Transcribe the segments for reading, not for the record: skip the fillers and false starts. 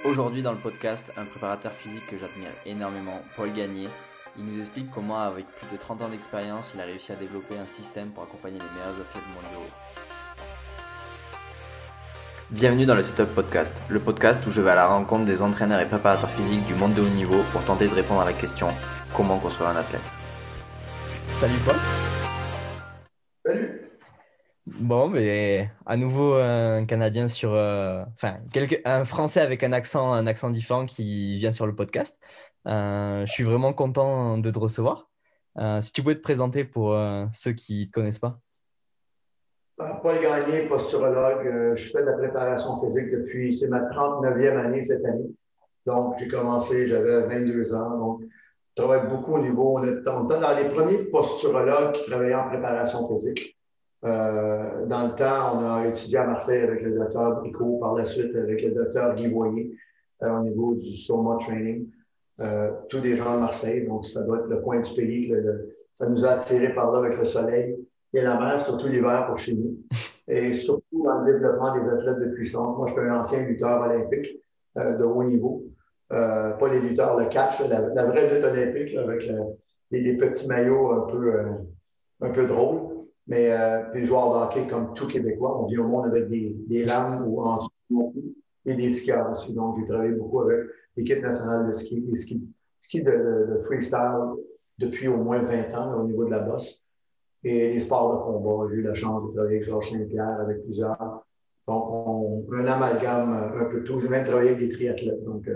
Aujourd'hui dans le podcast, un préparateur physique que j'admire énormément, Paul Gagné. Il nous explique comment avec plus de 30 ans d'expérience, il a réussi à développer un système pour accompagner les meilleurs athlètes mondiaux. Bienvenue dans le Setup Podcast, le podcast où je vais à la rencontre des entraîneurs et préparateurs physiques du monde de haut niveau pour tenter de répondre à la question « Comment construire un athlète ?» Salut Paul. Salut. Bon, mais à nouveau un Canadien un Français avec un accent différent qui vient sur le podcast. Je suis vraiment content de te recevoir. Si tu pouvais te présenter pour ceux qui ne te connaissent pas. Paul Gagné, posturologue. Je fais de la préparation physique depuis, c'est ma 39e année cette année. Donc, j'ai commencé, j'avais 22 ans. Donc, je travaille beaucoup au niveau, on est dans les premiers posturologues qui travaillaient en préparation physique. Dans le temps, on a étudié à Marseille avec le docteur Bricot, par la suite avec le docteur Guy Voyer au niveau du Soma Training. Tous des gens de Marseille, donc ça doit être le coin du pays. Ça nous a attirés par là avec le soleil et la mer, surtout l'hiver pour chez nous. Et surtout dans le développement des athlètes de puissance. Moi, je suis un ancien lutteur olympique de haut niveau. Pas les lutteurs, le catch, la vraie lutte olympique là, avec les petits maillots un peu drôles. Mais puis joueur de hockey comme tout Québécois, on vit au monde avec des lames ou en dessous et des skieurs aussi. Donc, j'ai travaillé beaucoup avec l'équipe nationale de ski, des ski de freestyle depuis au moins 20 ans là, au niveau de la bosse. Et les sports de combat, j'ai eu la chance de travailler avec Georges Saint-Pierre, avec plusieurs. Donc, un amalgame un peu tout. J'ai même travaillé avec des triathlètes. Donc,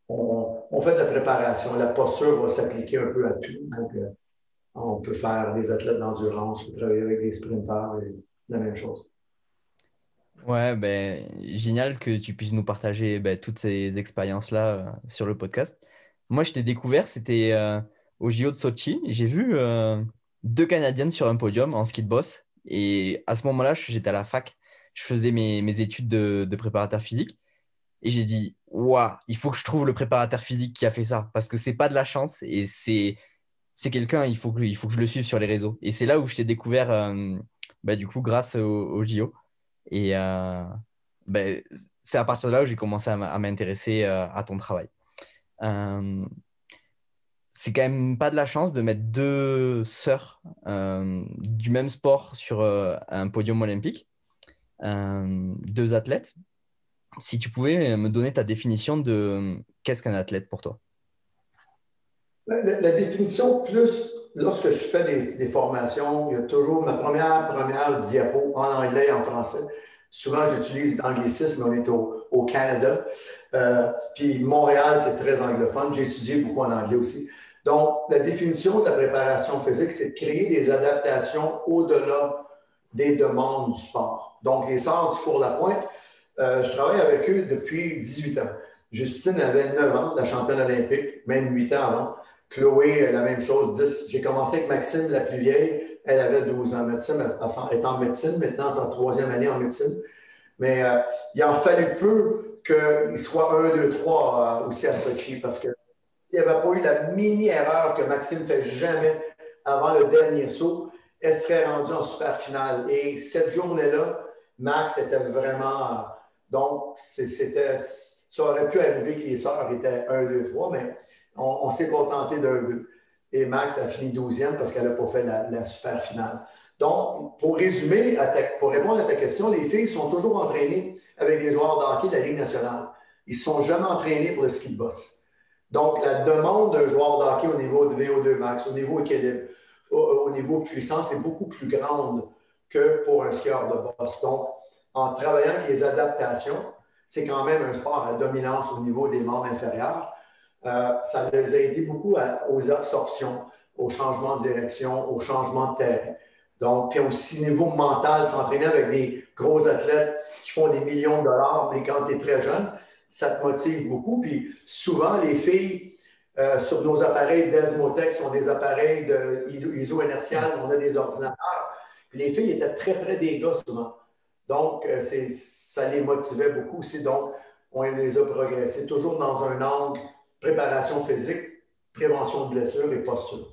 on fait de la préparation. La posture va s'appliquer un peu à tout. Donc, on peut faire des athlètes d'endurance, on peut travailler avec des sprinteurs et la même chose. Ouais, ben, génial que tu puisses nous partager toutes ces expériences-là sur le podcast. Moi, je t'ai découvert, c'était au JO de Sochi. J'ai vu deux Canadiennes sur un podium en ski de boss. Et à ce moment-là, j'étais à la fac. Je faisais mes études de préparateur physique. Et j'ai dit, waouh, il faut que je trouve le préparateur physique qui a fait ça. Parce que c'est pas de la chance. Et c'est quelqu'un, il faut que je le suive sur les réseaux. Et c'est là où je t'ai découvert, du coup, grâce au JO. Et ben, c'est à partir de là où j'ai commencé à m'intéresser à ton travail. Euh, c'est quand même pas de la chance de mettre deux sœurs du même sport sur un podium olympique, deux athlètes. Si tu pouvais me donner ta définition de qu'est-ce qu'un athlète pour toi? La définition, plus lorsque je fais des formations, il y a toujours ma première diapo en anglais et en français. Souvent, j'utilise l'anglicisme, on est au Canada. Puis Montréal, c'est très anglophone. J'ai étudié beaucoup en anglais aussi. Donc, la définition de la préparation physique, c'est de créer des adaptations au-delà des demandes du sport. Donc, les sœurs du Four-la-Pointe, je travaille avec eux depuis 18 ans. Justine avait 9 ans, la championne olympique, même 8 ans avant. Chloé, la même chose, 10. J'ai commencé avec Maxime, la plus vieille. Elle avait 12 ans. Maxime elle est en médecine, maintenant, en troisième année en médecine. Mais il en fallait peu qu'il soit 1, 2, 3 aussi à Sochi, parce que s'il n'y avait pas eu la mini-erreur que Maxime ne fait jamais avant le dernier saut, elle serait rendue en super finale. Et cette journée-là, Max était vraiment. Donc, ça aurait pu arriver que les sœurs étaient 1, 2, 3, mais on s'est contenté d'un 2. Et Max a fini 12e parce qu'elle n'a pas fait la super finale. Donc, pour résumer, pour répondre à ta question, les filles sont toujours entraînées avec des joueurs de hockey de la Ligue nationale. Ils ne sont jamais entraînés pour le ski de boss. Donc, la demande d'un joueur de hockey au niveau de VO2 max, au niveau équilibre, au niveau puissance est beaucoup plus grande que pour un skieur de boss. Donc, en travaillant avec les adaptations, c'est quand même un sport à dominance au niveau des membres inférieurs. Ça les a aidés beaucoup aux absorptions, au changement de direction, au changement de terrain. Donc, puis aussi niveau mental, s'entraîner avec des gros athlètes qui font des millions de dollars, mais quand tu es très jeune, ça te motive beaucoup. Puis souvent, les filles, sur nos appareils Desmotech, sont des appareils iso-inertial, on a des ordinateurs. Puis les filles étaient très près des gars souvent. Donc, ça les motivait beaucoup aussi. Donc, on les a progressés toujours dans un angle préparation physique, prévention de blessures et posture.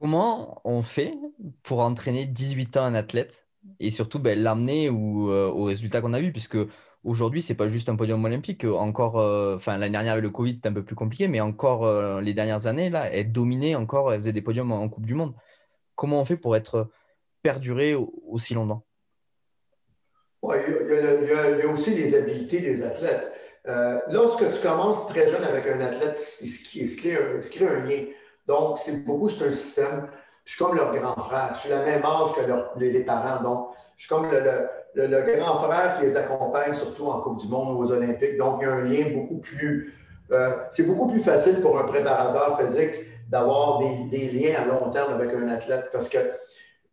Comment on fait pour entraîner 18 ans un athlète et surtout l'amener au résultat qu'on a vu, puisque aujourd'hui, c'est pas juste un podium olympique. Encore, enfin, l'année dernière avec le Covid, c'était un peu plus compliqué, mais encore les dernières années, là, elle dominait encore, elle faisait des podiums en Coupe du Monde. Comment on fait pour être perduré aussi longtemps? Ouais, il y a aussi les habiletés des athlètes. Lorsque tu commences très jeune avec un athlète, il se crée un lien. Donc, c'est un système. Je suis comme leur grand frère. Je suis la même âge que les parents. Donc, je suis comme le grand frère qui les accompagne, surtout en Coupe du Monde ou aux Olympiques. Donc, il y a un lien beaucoup plus. C'est beaucoup plus facile pour un préparateur physique d'avoir des liens à long terme avec un athlète parce que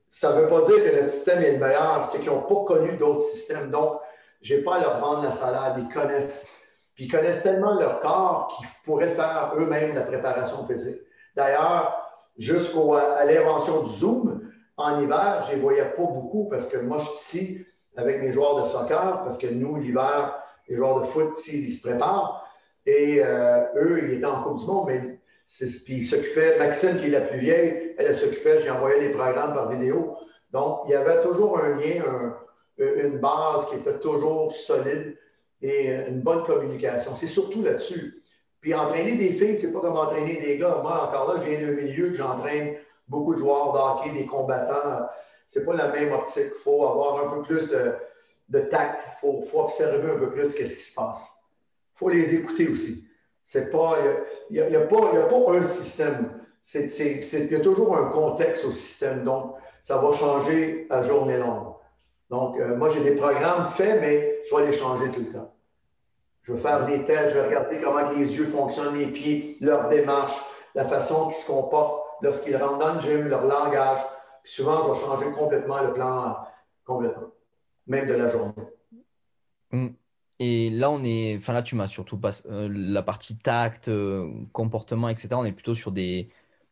ça ne veut pas dire que notre système est le meilleur, c'est qu'ils n'ont pas connu d'autres systèmes. Donc, je n'ai pas à leur vendre la salade, ils connaissent. Puis ils connaissent tellement leur corps qu'ils pourraient faire eux-mêmes la préparation physique. D'ailleurs, jusqu'à l'invention du Zoom, en hiver, je ne les voyais pas beaucoup parce que moi, je suis ici avec mes joueurs de soccer, parce que nous, l'hiver, les joueurs de foot ici, ils se préparent. Et eux, ils étaient en Coupe du Monde, mais puis il s'occupait, Maxime, qui est la plus vieille, elle s'occupait, j'ai envoyé les programmes par vidéo. Donc, il y avait toujours un lien, une base qui était toujours solide et une bonne communication. C'est surtout là-dessus. Puis entraîner des filles, c'est pas comme entraîner des gars. Moi, encore là, je viens d'un milieu que j'entraîne beaucoup de joueurs de hockey, des combattants. C'est pas la même optique. Il faut avoir un peu plus de tact. Il faut observer un peu plus qu'est-ce qui se passe. Il faut les écouter aussi. C'est pas, il n'y a, pas un système. Il y a toujours un contexte au système. Donc, ça va changer à journée longue. Donc, moi, j'ai des programmes faits, mais je vais les changer tout le temps. Je vais faire des tests, je vais regarder comment les yeux fonctionnent, les pieds, leur démarche, la façon qu'ils se comportent lorsqu'ils rentrent dans le gym, leur langage. Puis souvent, je vais changer complètement le plan, complètement, même de la journée. Mm. Et là, enfin là, tu m'as surtout pas la partie tact, comportement, etc. On est plutôt sur des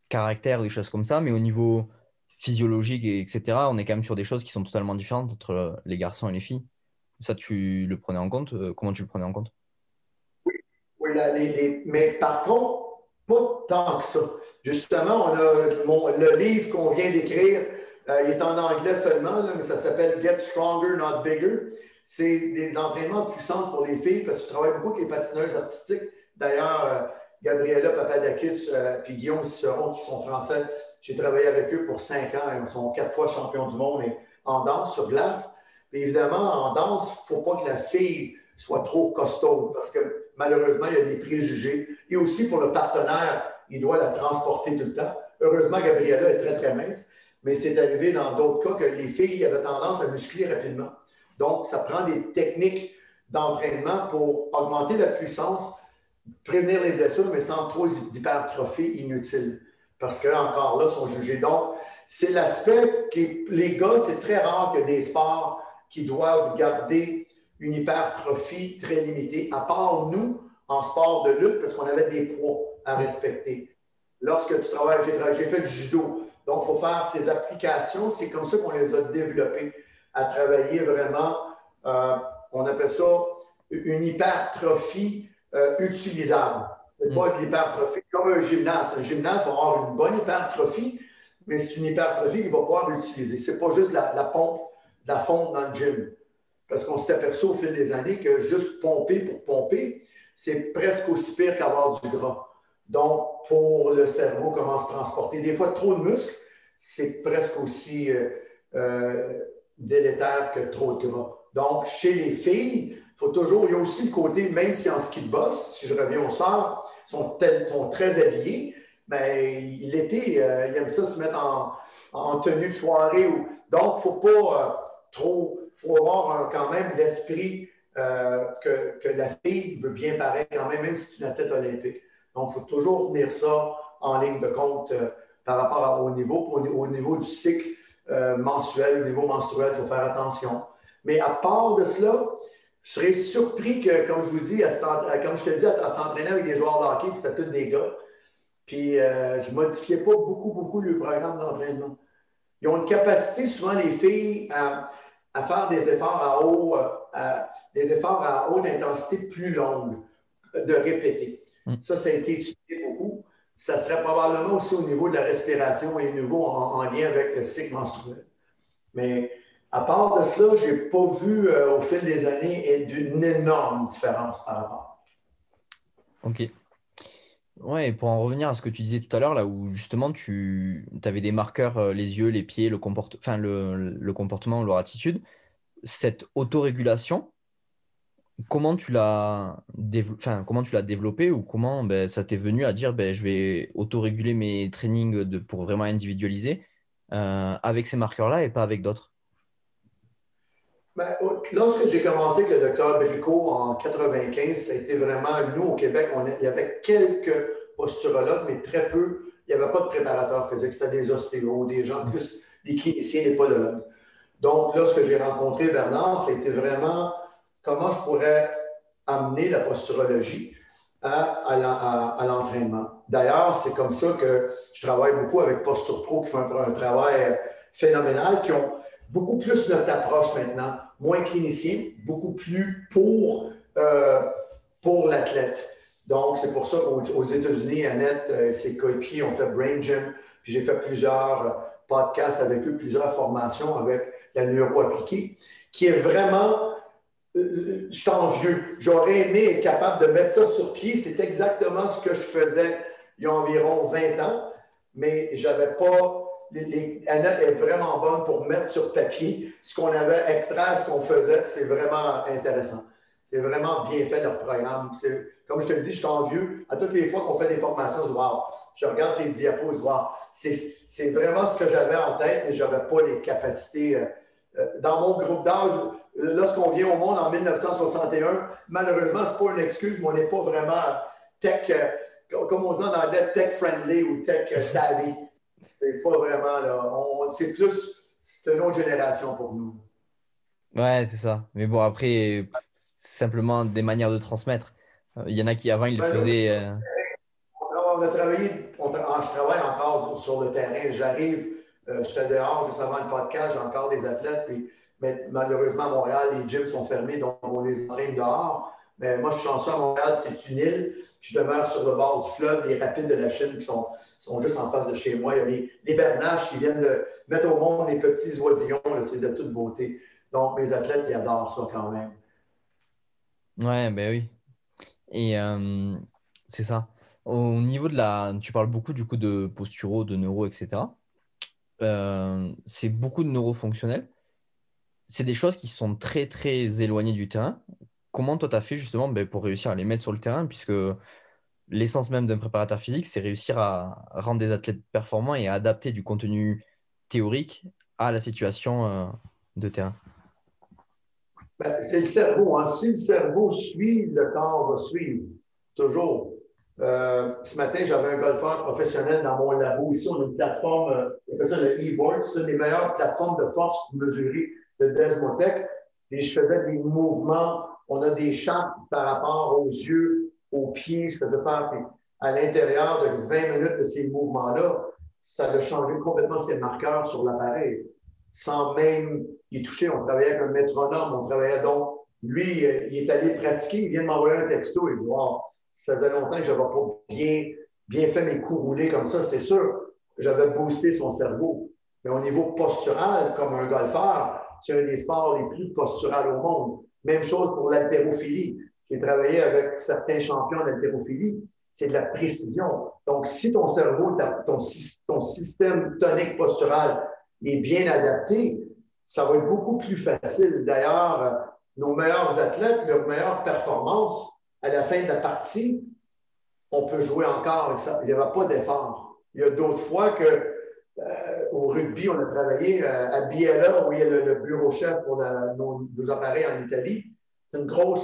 caractères, des choses comme ça, mais au niveau physiologique, etc., on est quand même sur des choses qui sont totalement différentes entre les garçons et les filles. Ça, tu le prenais en compte? Comment tu le prenais en compte? Oui, mais par contre, pas tant que ça. Justement, on a le livre qu'on vient d'écrire, il est en anglais seulement, là, mais ça s'appelle Get Stronger, Not Bigger. C'est des entraînements de puissance pour les filles parce que je travaille beaucoup avec les patineuses artistiques. D'ailleurs, Gabriela Papadakis et Guillaume Ciceron, qui sont français, j'ai travaillé avec eux pour 5 ans. Ils sont 4 fois champions du monde en danse sur glace. Puis évidemment, en danse, il ne faut pas que la fille soit trop costaud parce que malheureusement, il y a des préjugés. Et aussi pour le partenaire, il doit la transporter tout le temps. Heureusement, Gabriella est très, très mince, mais c'est arrivé dans d'autres cas que les filles avaient tendance à muscler rapidement. Donc, ça prend des techniques d'entraînement pour augmenter la puissance, prévenir les blessures, mais sans trop d'hypertrophie inutile. Parce que, encore là, sont jugés. Donc, c'est l'aspect que les gars, c'est très rare qu'il y ait des sports qui doivent garder une hypertrophie très limitée, à part nous, en sport de lutte, parce qu'on avait des poids à respecter. Lorsque tu travailles, j'ai fait du judo. Donc, il faut faire ces applications. C'est comme ça qu'on les a développées, à travailler vraiment, euh, on appelle ça une hypertrophie utilisable. C'est Mm. pas de l'hypertrophie comme un gymnase. Un gymnase va avoir une bonne hypertrophie, mais c'est une hypertrophie qu'il va pouvoir utiliser. C'est pas juste la pompe, la fonte dans le gym. Parce qu'on s'est aperçu au fil des années que juste pomper pour pomper, c'est presque aussi pire qu'avoir du gras. Donc, pour le cerveau, comment se transporter. Des fois, trop de muscles, c'est presque aussi délétère que trop de gras. Donc, chez les filles, il y a aussi le côté, même si en ski de boss, si je reviens aux sœurs, sont très habillés, mais l'été, ils aiment ça se mettre en tenue de soirée. Donc, il ne faut pas trop, il faut avoir quand même l'esprit que la fille veut bien paraître quand même si c'est une athlète olympique. Donc, il faut toujours tenir ça en ligne de compte par rapport au niveau du cycle mensuel, au niveau menstruel, il faut faire attention. Mais à part de cela, je serais surpris que, comme je vous dis, comme je te dis, à s'entraîner avec des joueurs de hockey, puis c'est tous des gars. Puis je ne modifiais pas beaucoup, beaucoup le programme d'entraînement. Ils ont une capacité, souvent les filles, à faire des efforts à haute intensité plus longues, de répéter. Mm. Ça a été étudié beaucoup. Ça serait probablement aussi au niveau de la respiration et au niveau en lien avec le cycle menstruel. Mais À part de cela, je n'ai pas vu au fil des années une énorme différence par rapport. Ok. Ouais, et pour en revenir à ce que tu disais tout à l'heure, là où justement tu avais des marqueurs, les yeux, les pieds, enfin, le comportement, leur attitude, cette autorégulation, enfin, comment tu l'as développé ou comment ben, ça t'est venu à dire ben, je vais autoréguler mes trainings pour vraiment individualiser avec ces marqueurs-là et pas avec d'autres? Ben, lorsque j'ai commencé avec le docteur Bricot en 95, ça a été vraiment, nous au Québec, il y avait quelques posturologues, mais très peu. Il n'y avait pas de préparateur physique. C'était des ostéos, des gens plus, des cliniciens, des podologues. Donc, lorsque j'ai rencontré Bernard, ça a été vraiment comment je pourrais amener la posturologie à l'entraînement. D'ailleurs, c'est comme ça que je travaille beaucoup avec Posture Pro qui font un travail phénoménal, qui ont beaucoup plus notre approche maintenant, moins clinicien, beaucoup plus pour l'athlète. Donc, c'est pour ça qu'aux États-Unis, Annette et ses coéquipiers ont fait Brain Gym, puis j'ai fait plusieurs podcasts avec eux, plusieurs formations avec la neuro appliquée, qui est vraiment je suis envieux. J'aurais aimé être capable de mettre ça sur pied. C'est exactement ce que je faisais il y a environ 20 ans, mais je n'avais pas. Annette est vraiment bonne pour mettre sur papier ce qu'on avait extrait, ce qu'on faisait. C'est vraiment intéressant. C'est vraiment bien fait leur programme. Comme je te le dis, je suis envieux. À toutes les fois qu'on fait des formations, je regarde ces diapos, c'est vraiment ce que j'avais en tête, mais je n'avais pas les capacités. Dans mon groupe d'âge, lorsqu'on vient au monde en 1961, malheureusement, ce n'est pas une excuse, mais on n'est pas vraiment tech, comme on dit en anglais, tech-friendly ou tech-savvy. C'est pas vraiment, là. C'est une autre génération pour nous. Ouais, c'est ça. Mais bon, après, c'est simplement des manières de transmettre. Il y en a qui avant, ils le Ben là, faisaient. on a travaillé, je travaille encore sur le terrain. J'arrive, j'étais dehors juste avant le podcast, j'ai encore des athlètes, mais malheureusement à Montréal, les gyms sont fermés, donc on les entraîne dehors. Mais moi, je suis chanceux à Montréal, c'est une île. Je demeure sur le bord du fleuve, les rapides de la Chine qui sont juste en face de chez moi. Il y a les bernaches qui viennent de mettre au monde les petits oisillons, c'est de toute beauté. Donc, mes athlètes, ils adorent ça quand même. Ouais, ben oui. Et c'est ça. Au niveau de la. Tu parles beaucoup du coup de posturo, de neuro, etc. C'est beaucoup de neurofonctionnel. C'est des choses qui sont très, très éloignées du terrain. Comment toi, tu as fait justement ben, pour réussir à les mettre sur le terrain, puisque l'essence même d'un préparateur physique, c'est réussir à rendre des athlètes performants et à adapter du contenu théorique à la situation de terrain. Ben, c'est le cerveau. Hein. Si le cerveau suit, le corps va suivre. Toujours. Ce matin, j'avais un golfeur professionnel dans mon labo. Ici, on a une plateforme, on appelle ça le e-board. C'est une des meilleures plateformes de force pour mesurer de Desmotech. Et je faisais des mouvements. On a des champs par rapport aux yeux, aux pieds. Je faisais faire à l'intérieur de 20 minutes de ces mouvements-là. Ça a changé complètement ses marqueurs sur l'appareil sans même y toucher. On travaillait avec un métronome, on travaillait donc. Lui, il est allé pratiquer, il vient de m'envoyer un texto, il dit wow, ça faisait longtemps que je n'avais pas bien fait mes coups roulés comme ça, c'est sûr. J'avais boosté son cerveau. Mais au niveau postural, comme un golfeur, c'est un des sports les plus posturales au monde. Même chose pour l'haltérophilie. J'ai travaillé avec certains champions d'haltérophilie. C'est de la précision. Donc, si ton cerveau, ton système tonique postural est bien adapté, ça va être beaucoup plus facile. D'ailleurs, nos meilleurs athlètes, leurs meilleures performances, à la fin de la partie, on peut jouer encore. Il n'y aura pas d'effort. Il y a d'autres fois que au rugby, on a travaillé à Biella, où il y a le bureau chef pour nos appareils en Italie. C'est un gros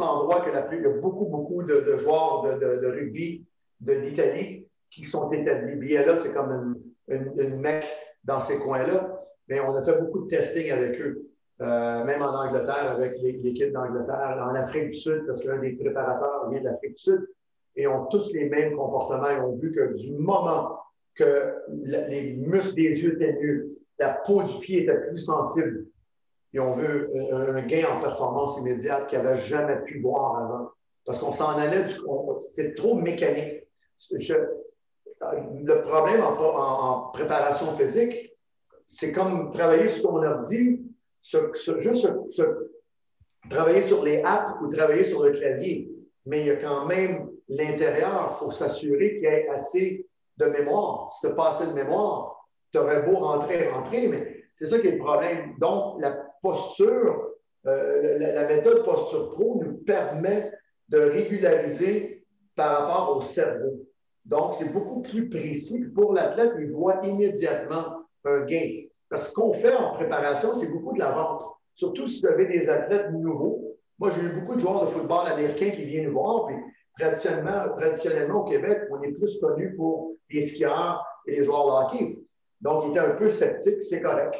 endroit que il y a beaucoup de joueurs de rugby d'Italie qui sont établis. Biella, c'est comme une mecque dans ces coins-là. Mais on a fait beaucoup de testing avec eux, même en Angleterre, avec l'équipe d'Angleterre, en Afrique du Sud, parce qu'un des préparateurs vient de l'Afrique du Sud, et ont tous les mêmes comportements. Ils ont vu que du moment que les muscles des yeux étaient mieux, la peau du pied était plus sensible, ils ont vu un gain en performance immédiate qu'ils n'avaient jamais pu voir avant. Parce qu'on s'en allait, c'était trop mécanique. Le problème en préparation physique, c'est comme travailler sur ton ordi, travailler sur les apps ou travailler sur le clavier. Mais il y a quand même l'intérieur, il faut s'assurer qu'il y ait assez de mémoire. Si tu n'as pas assez de mémoire, tu aurais beau rentrer, mais c'est ça qui est le problème. Donc, la posture, la méthode Posture Pro nous permet de régulariser par rapport au cerveau. Donc, c'est beaucoup plus précis. Pour l'athlète, il voit immédiatement un gain. Parce qu'on fait en préparation, c'est beaucoup de la vente. Surtout si vous avez des athlètes nouveaux. Moi, j'ai eu beaucoup de joueurs de football américains qui viennent nous voir. Puis, traditionnellement, au Québec, on est plus connu pour les skieurs et les joueurs de hockey. Donc, ils étaient un peu sceptiques, c'est correct.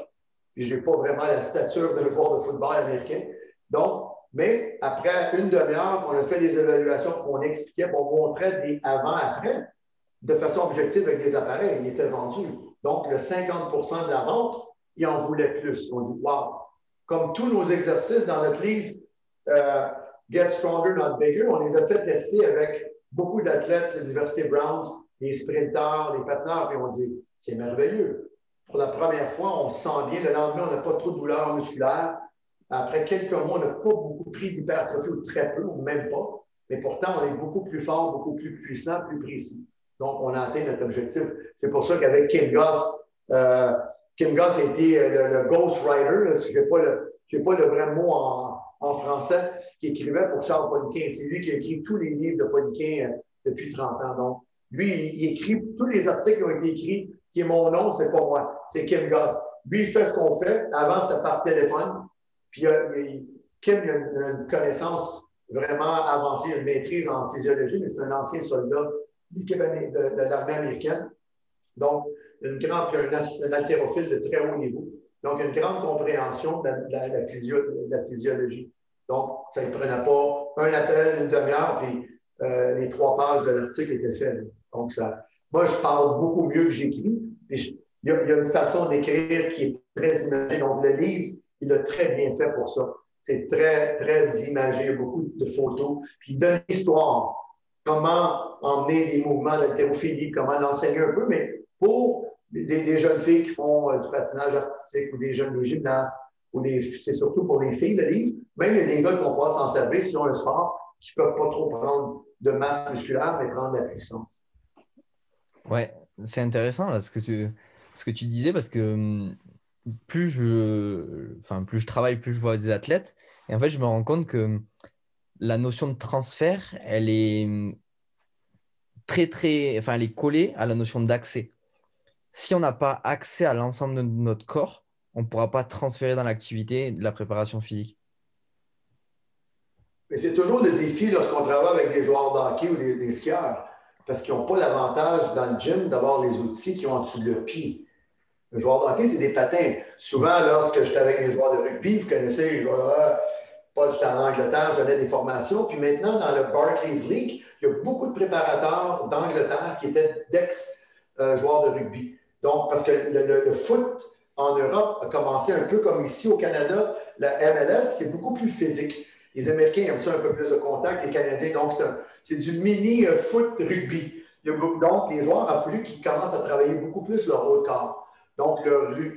Puis, je n'ai pas vraiment la stature d'un joueur de football américain. Donc, mais après une demi-heure qu'on a fait des évaluations, qu'on expliquait, on montrait des avant-après de façon objective avec des appareils. Ils étaient vendus. Donc, le 50 de la vente, ils en voulaient plus. On dit, wow! Comme tous nos exercices dans notre livre Get Stronger, Not Bigger, on les a fait tester avec beaucoup d'athlètes, l'Université Browns, les sprinteurs, les patineurs, puis on dit, c'est merveilleux. Pour la première fois, on se sent bien. Le lendemain, on n'a pas trop de douleur musculaire. Après quelques mois, on n'a pas beaucoup pris d'hypertrophie, ou très peu, ou même pas. Mais pourtant, on est beaucoup plus fort, beaucoup plus puissant, plus précis. Donc, on a atteint notre objectif. C'est pour ça qu'avec Kim Goss a été le Ghost Rider, je n'ai pas le vrai mot en français, qui écrivait pour Charles Poliquin. C'est lui qui a écrit tous les livres de Poliquin depuis 30 ans. Donc, lui, il écrit tous les articles qui ont été écrits, qui est mon nom, c'est pas moi, c'est Kim Goss. Lui, il fait ce qu'on fait. Avant, c'était par téléphone. Puis, Kim il a une connaissance vraiment avancée, une maîtrise en physiologie, mais c'est un ancien soldat de l'armée américaine. Donc, un haltérophile de très haut niveau. Donc, une grande compréhension de la physiologie. Donc, ça ne prenait pas un appel, une demi-heure, puis les 3 pages de l'article étaient faites. Donc, moi, je parle beaucoup mieux que j'écris. Il y a une façon d'écrire qui est très imagée. Donc, le livre, il a très bien fait pour ça. C'est très, très imagé. Il y a beaucoup de photos. Puis, il donne l'histoire. Comment emmener des mouvements d'haltérophilie, comment l'enseigner un peu, mais pour des jeunes filles qui font du patinage artistique ou des gymnastes, c'est surtout pour les filles, le livre. Même les gars qui vont pouvoir s'en servir s'ils ont un sport, qui ne peuvent pas trop prendre de masse musculaire, mais prendre de la puissance. Ouais, c'est intéressant là, ce que tu disais, parce que plus je travaille, plus je vois des athlètes. Et en fait, je me rends compte que la notion de transfert, elle est elle est collée à la notion d'accès. Si on n'a pas accès à l'ensemble de notre corps, on ne pourra pas transférer dans l'activité de la préparation physique. Mais c'est toujours le défi lorsqu'on travaille avec des joueurs de hockey ou des skieurs, parce qu'ils n'ont pas l'avantage dans le gym d'avoir les outils qui ont en dessous de leurs pieds. Le joueur de hockey, c'est des patins. Souvent, lorsque j'étais avec les joueurs de rugby, vous connaissez les joueurs, pas j'étais en Angleterre, je donnais des formations. Puis maintenant, dans le Barclays League, il y a beaucoup de préparateurs d'Angleterre qui étaient d'ex-joueurs de rugby. Donc, parce que le foot en Europe a commencé un peu comme ici au Canada, la MLS, c'est beaucoup plus physique. Les Américains aiment ça un peu plus de contact, les Canadiens, donc c'est du mini-foot rugby. Donc, les joueurs ont fallu qu'ils commencent à travailler beaucoup plus leur haut de corps. Donc,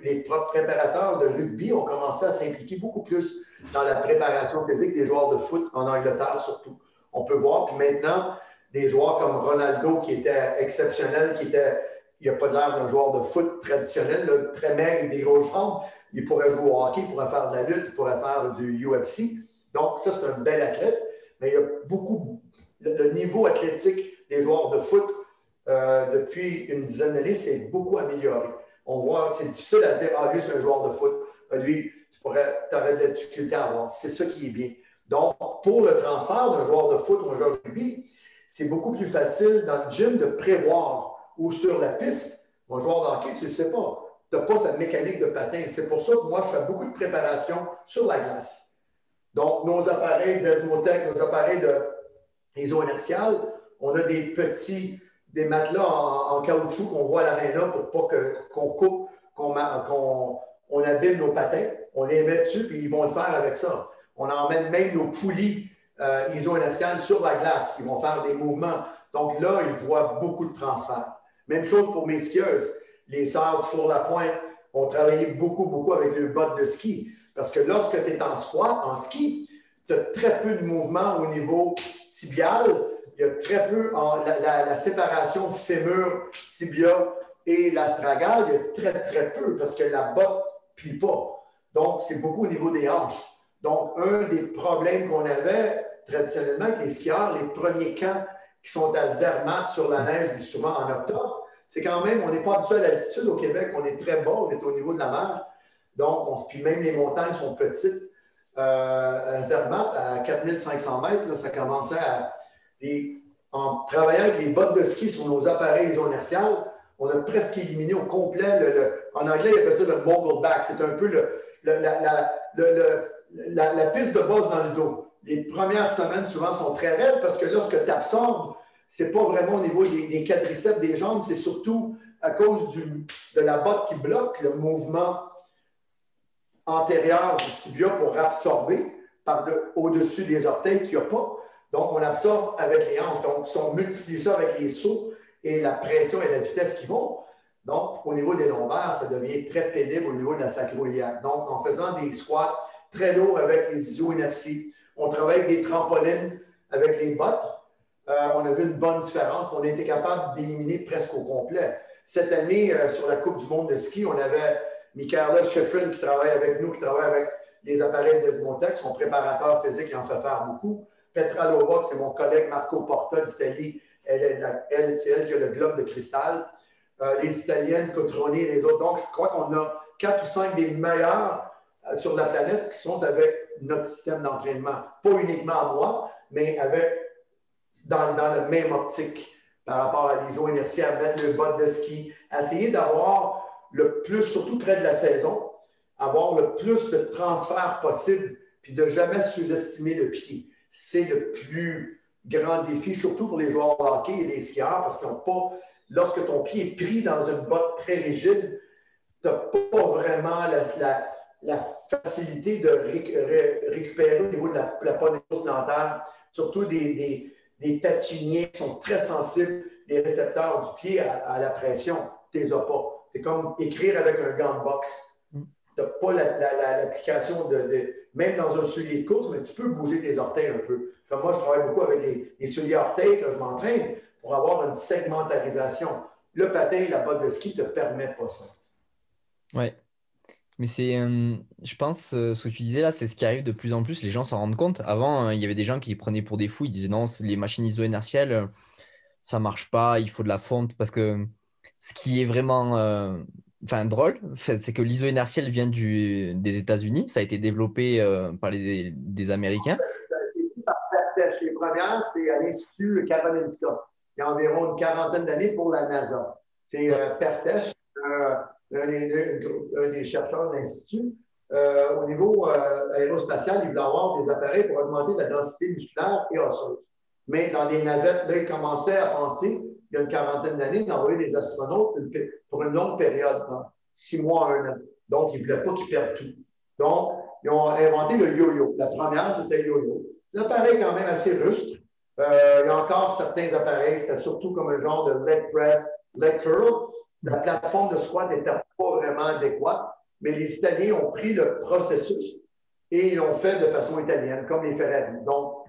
les préparateurs de rugby ont commencé à s'impliquer beaucoup plus dans la préparation physique des joueurs de foot en Angleterre surtout. On peut voir, puis maintenant, des joueurs comme Ronaldo qui était exceptionnel, il n'a pas l'air d'un joueur de foot traditionnel, là, très maigre et des grosses jambes. Il pourrait jouer au hockey, il pourrait faire de la lutte, il pourrait faire du UFC. Donc, ça, c'est un bel athlète, mais il y a beaucoup, le niveau athlétique des joueurs de foot depuis une dizaine d'années s'est beaucoup amélioré. On voit, c'est difficile à dire, lui, c'est un joueur de foot. Lui, tu aurais de la difficulté à avoir. C'est ça qui est bien. Donc, pour le transfert d'un joueur de foot ou un joueur de rugby, c'est beaucoup plus facile dans le gym de prévoir ou sur la piste. Un joueur de hockey, tu ne sais pas. Tu n'as pas cette mécanique de patin. C'est pour ça que moi, je fais beaucoup de préparation sur la glace. Donc, nos appareils d'Esmotech, nos appareils de iso-inertial, on a des matelas en caoutchouc qu'on voit à l'aréna pour pas qu'on coupe, qu'on abîme nos patins. On les met dessus, puis ils vont le faire avec ça. On emmène même nos poulies iso-inertiales sur la glace, qui vont faire des mouvements. Donc là, ils voient beaucoup de transferts. Même chose pour mes skieuses. Les sœurs sur la pointe, on travaillait beaucoup, beaucoup avec le bottes de ski. Parce que lorsque tu es en squat, en ski, tu as très peu de mouvement au niveau tibial. Il y a très peu, la séparation fémur-tibia et l'astragale, il y a très, très peu parce que la botte ne plie pas. Donc, c'est beaucoup au niveau des hanches. Donc, un des problèmes qu'on avait traditionnellement avec les skieurs, les premiers camps qui sont à Zermatt sur la neige, souvent en octobre, c'est quand même, on n'est pas habitué à l'altitude au Québec, on est très bas, on est au niveau de la mer. Donc, puis même les montagnes sont petites. À Zermatt, à 4500 mètres, là, ça commençait à. Et en travaillant avec les bottes de ski sur nos appareils iso-inertiales, on a presque éliminé au complet en anglais, ils appellent ça le mogul back. C'est un peu la piste de base dans le dos. Les premières semaines, souvent, sont très raides parce que lorsque tu absorbes, ce n'est pas vraiment au niveau des quadriceps des jambes, c'est surtout à cause de la botte qui bloque le mouvement antérieur du tibia pour absorber au-dessus des orteils qu'il n'y a pas. Donc, on absorbe avec les hanches. Donc, si on multiplie ça avec les sauts et la pression et la vitesse qui vont, donc, au niveau des lombaires, ça devient très pénible au niveau de la sacro-iliaque. Donc, en faisant des squats très lourds avec les iso-inerties, on travaille avec des trampolines avec les bottes. On a vu une bonne différence. On a été capable d'éliminer presque au complet. Cette année, sur la Coupe du monde de ski, on avait Michaela Scheffel qui travaille avec nous, qui travaille avec les appareils Desmotec, son préparateur physique, il en fait faire beaucoup. Petra Lova, c'est mon collègue Marco Porta d'Italie. C'est elle qui a le globe de cristal. Les Italiennes, Cotroni et les autres. Donc, je crois qu'on a 4 ou 5 des meilleurs sur la planète qui sont avec notre système d'entraînement. Pas uniquement à moi, mais dans la même optique par rapport à l'iso-inertie, à mettre le bot de ski, essayer d'avoir le plus, surtout près de la saison, avoir le plus de transferts possible, puis de jamais sous-estimer le pied. C'est le plus grand défi, surtout pour les joueurs de hockey et les skieurs, parce qu'ils n'ont pas, lorsque ton pied est pris dans une botte très rigide, tu n'as pas vraiment la facilité de récupérer au niveau de la poneyose plantaire, surtout des patiniers qui sont très sensibles, les récepteurs du pied à la pression, tu ne les as pas. C'est comme écrire avec un gant de boxe. Tu n'as pas l'application même dans un soulier de course, mais tu peux bouger tes orteils un peu. Comme moi, je travaille beaucoup avec les souliers orteils quand je m'entraîne pour avoir une segmentarisation. Le patin, la botte de ski ne te permet pas ça. Ouais. Mais je pense, ce que tu disais là, c'est ce qui arrive de plus en plus. Les gens s'en rendent compte. Avant, il y avait des gens qui prenaient pour des fous. Ils disaient non, les machines iso-inertielles, ça marche pas, il faut de la fonte. Parce que ce qui est vraiment drôle, c'est que l'iso-inertiel vient des États-Unis. Ça a été développé par des Américains. Ça a été fait par Pertech. Les premières, c'est à l'Institut Karolinska. Il y a environ une quarantaine d'années pour la NASA. C'est Pertech, un des chercheurs de l'Institut. Au niveau aérospatial, il voulait avoir des appareils pour augmenter la densité musculaire et osseuse. Mais dans des navettes, là, ils commençaient à penser, il y a une quarantaine d'années, d'envoyer des astronautes pour une longue période, 6 mois à 1 an. Donc, ils ne voulaient pas qu'ils perdent tout. Donc, ils ont inventé le yo-yo. La première, c'était le yo-yo. C'est un appareil quand même assez rustre. Il y a encore certains appareils, c'est surtout comme un genre de leg press, leg curl. La plateforme de squat n'était pas vraiment adéquate, mais les Italiens ont pris le processus et ils l'ont fait de façon italienne, comme les Ferrari. Donc,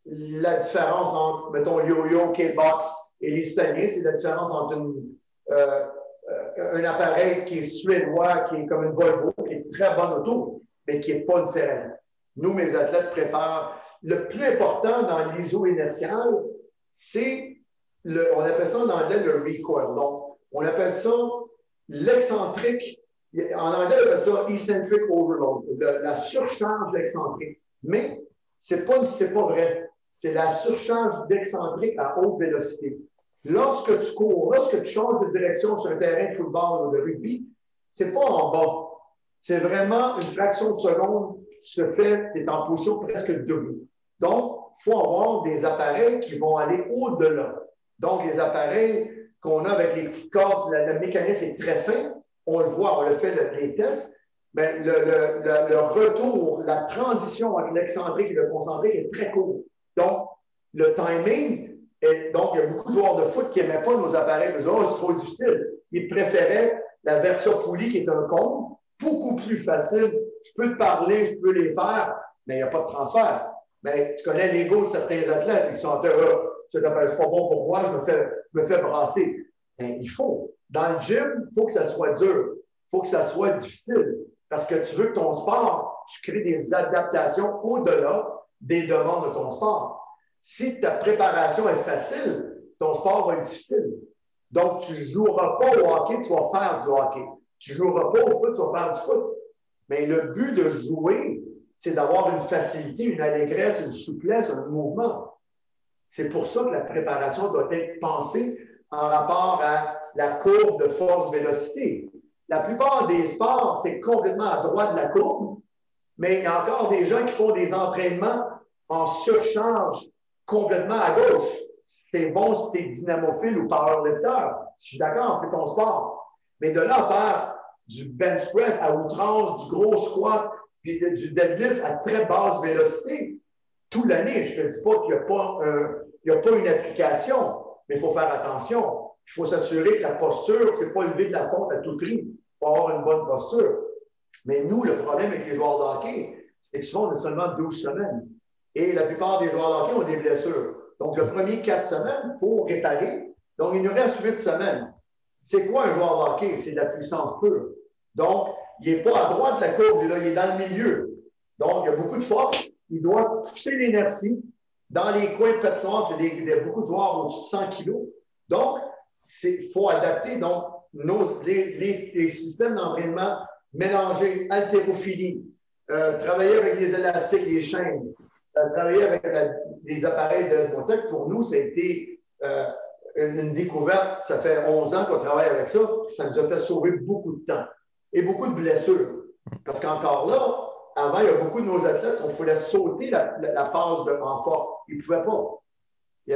la différence entre, mettons, yo-yo, K-box et les Italiens, c'est la différence entre un appareil qui est suédois, qui est comme une Volvo, qui est très bonne auto, mais qui n'est pas une Ferrari. Nous, mes athlètes préparent. Le plus important dans l'iso-inertial, c'est, on appelle ça en anglais le recoil. Donc, on appelle ça l'excentrique. En anglais, on appelle ça eccentric overload, la surcharge d'excentrique. Mais ce n'est pas vrai. C'est la surcharge d'excentrique à haute vélocité. Lorsque tu cours, lorsque tu changes de direction sur un terrain de football ou de rugby, ce n'est pas en bas. C'est vraiment une fraction de seconde qui se fait, tu es en position presque debout. Donc, il faut avoir des appareils qui vont aller au-delà. Donc, les appareils qu'on a avec les petites cordes, le mécanisme est très fin. On le voit, on le fait les tests. Mais le retour, la transition entre l'excentrique et le concentrique est très court. Donc, le timing, donc il y a beaucoup de joueurs de foot qui n'aimaient pas nos appareils. Ils disaient, oh, c'est trop difficile. Ils préféraient la version poulie qui est un compte, beaucoup plus facile. Je peux te parler, je peux les faire, mais il n'y a pas de transfert. Mais tu connais l'ego de certains athlètes, ils sont c'est pas bon pour moi, je me fais brasser. Mais il faut. Dans le gym, il faut que ça soit dur. Il faut que ça soit difficile. Parce que tu veux que ton sport, tu crées des adaptations au-delà des demandes de ton sport. Si ta préparation est facile, ton sport va être difficile. Donc, tu ne joueras pas au hockey, tu vas faire du hockey. Tu ne joueras pas au foot, tu vas faire du foot. Mais le but de jouer, c'est d'avoir une facilité, une allégresse, une souplesse, un mouvement. C'est pour ça que la préparation doit être pensée en rapport à la courbe de force-vélocité. La plupart des sports, c'est complètement à droite de la courbe, mais il y a encore des gens qui font des entraînements en surcharge complètement à gauche. C'est bon si tu es dynamophile ou powerlifter. Je suis d'accord, c'est ton sport. Mais de là à faire du bench press à outrance, du gros squat, puis du deadlift à très basse vélocité, toute l'année, je ne te dis pas qu'il n'y a pas une application, mais il faut faire attention. Il faut s'assurer que la posture, ce n'est pas lever de la fonte à tout prix. Il faut avoir une bonne posture. Mais nous, le problème avec les joueurs de hockey, c'est que souvent, on a seulement 12 semaines. Et la plupart des joueurs de hockey ont des blessures. Donc, le premier 4 semaines, il faut réparer. Donc, il nous reste 8 semaines. C'est quoi un joueur de hockey? C'est de la puissance pure. Donc, il n'est pas à droite de la courbe, là, il est dans le milieu. Donc, il y a beaucoup de force. Il doit pousser l'inertie. Dans les coins de patinoire, il y a beaucoup de joueurs au-dessus de 100 kilos. Donc, il faut adapter donc, les systèmes d'entraînement mélangés, haltérophilie, travailler avec les élastiques, les chaînes, travailler avec les appareils d'Esmotech. Pour nous, ça a été une découverte. Ça fait 11 ans qu'on travaille avec ça. Ça nous a fait sauver beaucoup de temps et beaucoup de blessures. Parce qu'encore là, avant, il y a beaucoup de nos athlètes, on voulait sauter la phase en force. Ils ne pouvaient pas. Il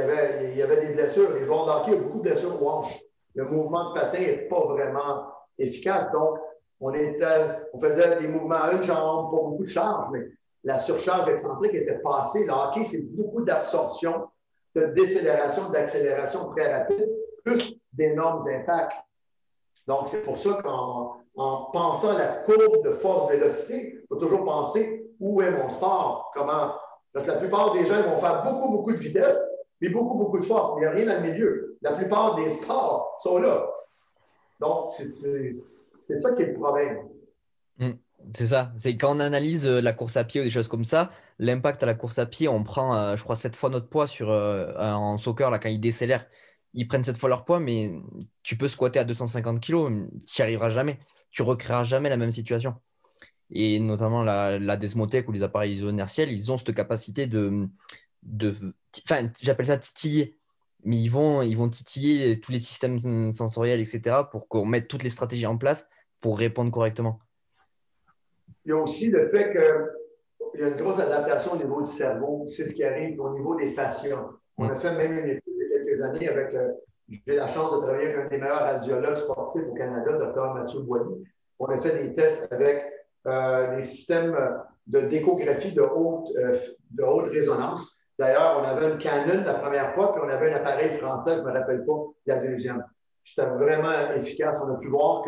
y avait des blessures. Les joueurs de hockey ont beaucoup de blessures aux hanches. Le mouvement de patin n'est pas vraiment efficace. Donc, on faisait des mouvements à une jambe, pas beaucoup de charge, mais la surcharge excentrique était passée. Le hockey, c'est beaucoup d'absorption, de décélération, d'accélération très rapide, plus d'énormes impacts. Donc, c'est pour ça qu'en pensant à la courbe de force-vélocité, il faut toujours penser où est mon sport, comment. Parce que la plupart des gens vont faire beaucoup, beaucoup de vitesse, mais beaucoup, beaucoup de force. Mais il n'y a rien dans le milieu. La plupart des sports sont là. Donc, c'est ça qui est le problème. C'est ça. C'est quand on analyse la course à pied ou des choses comme ça, l'impact à la course à pied, on prend, je crois, 7 fois notre poids en soccer, là, quand ils décélèrent. Ils prennent 7 fois leur poids, mais tu peux squatter à 250 kilos, tu n'y arriveras jamais. Tu ne recréeras jamais la même situation. Et notamment la Desmotech ou les appareils iso-inertiels, ils ont cette capacité enfin, j'appelle ça titiller. Mais ils vont titiller tous les systèmes sensoriels, etc., pour qu'on mette toutes les stratégies en place pour répondre correctement. Il y a aussi le fait qu'il y a une grosse adaptation au niveau du cerveau. C'est ce qui arrive au niveau des fascias. On a fait même une étude il y a quelques années avec, j'ai la chance de travailler avec un des meilleurs radiologues sportifs au Canada, Dr. Mathieu Boilly. On a fait des tests avec des systèmes d'échographie de haute résonance. D'ailleurs, on avait une Canon la première fois, puis on avait un appareil français, je ne me rappelle pas, la deuxième. C'était vraiment efficace. On a pu voir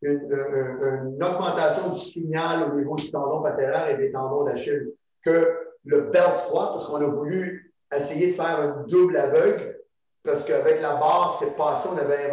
une augmentation du signal au niveau du tendon patellaire et des tendons d'Achille. Que le belt squat, parce qu'on a voulu essayer de faire un double aveugle, parce qu'avec la barre, c'est passé, on avait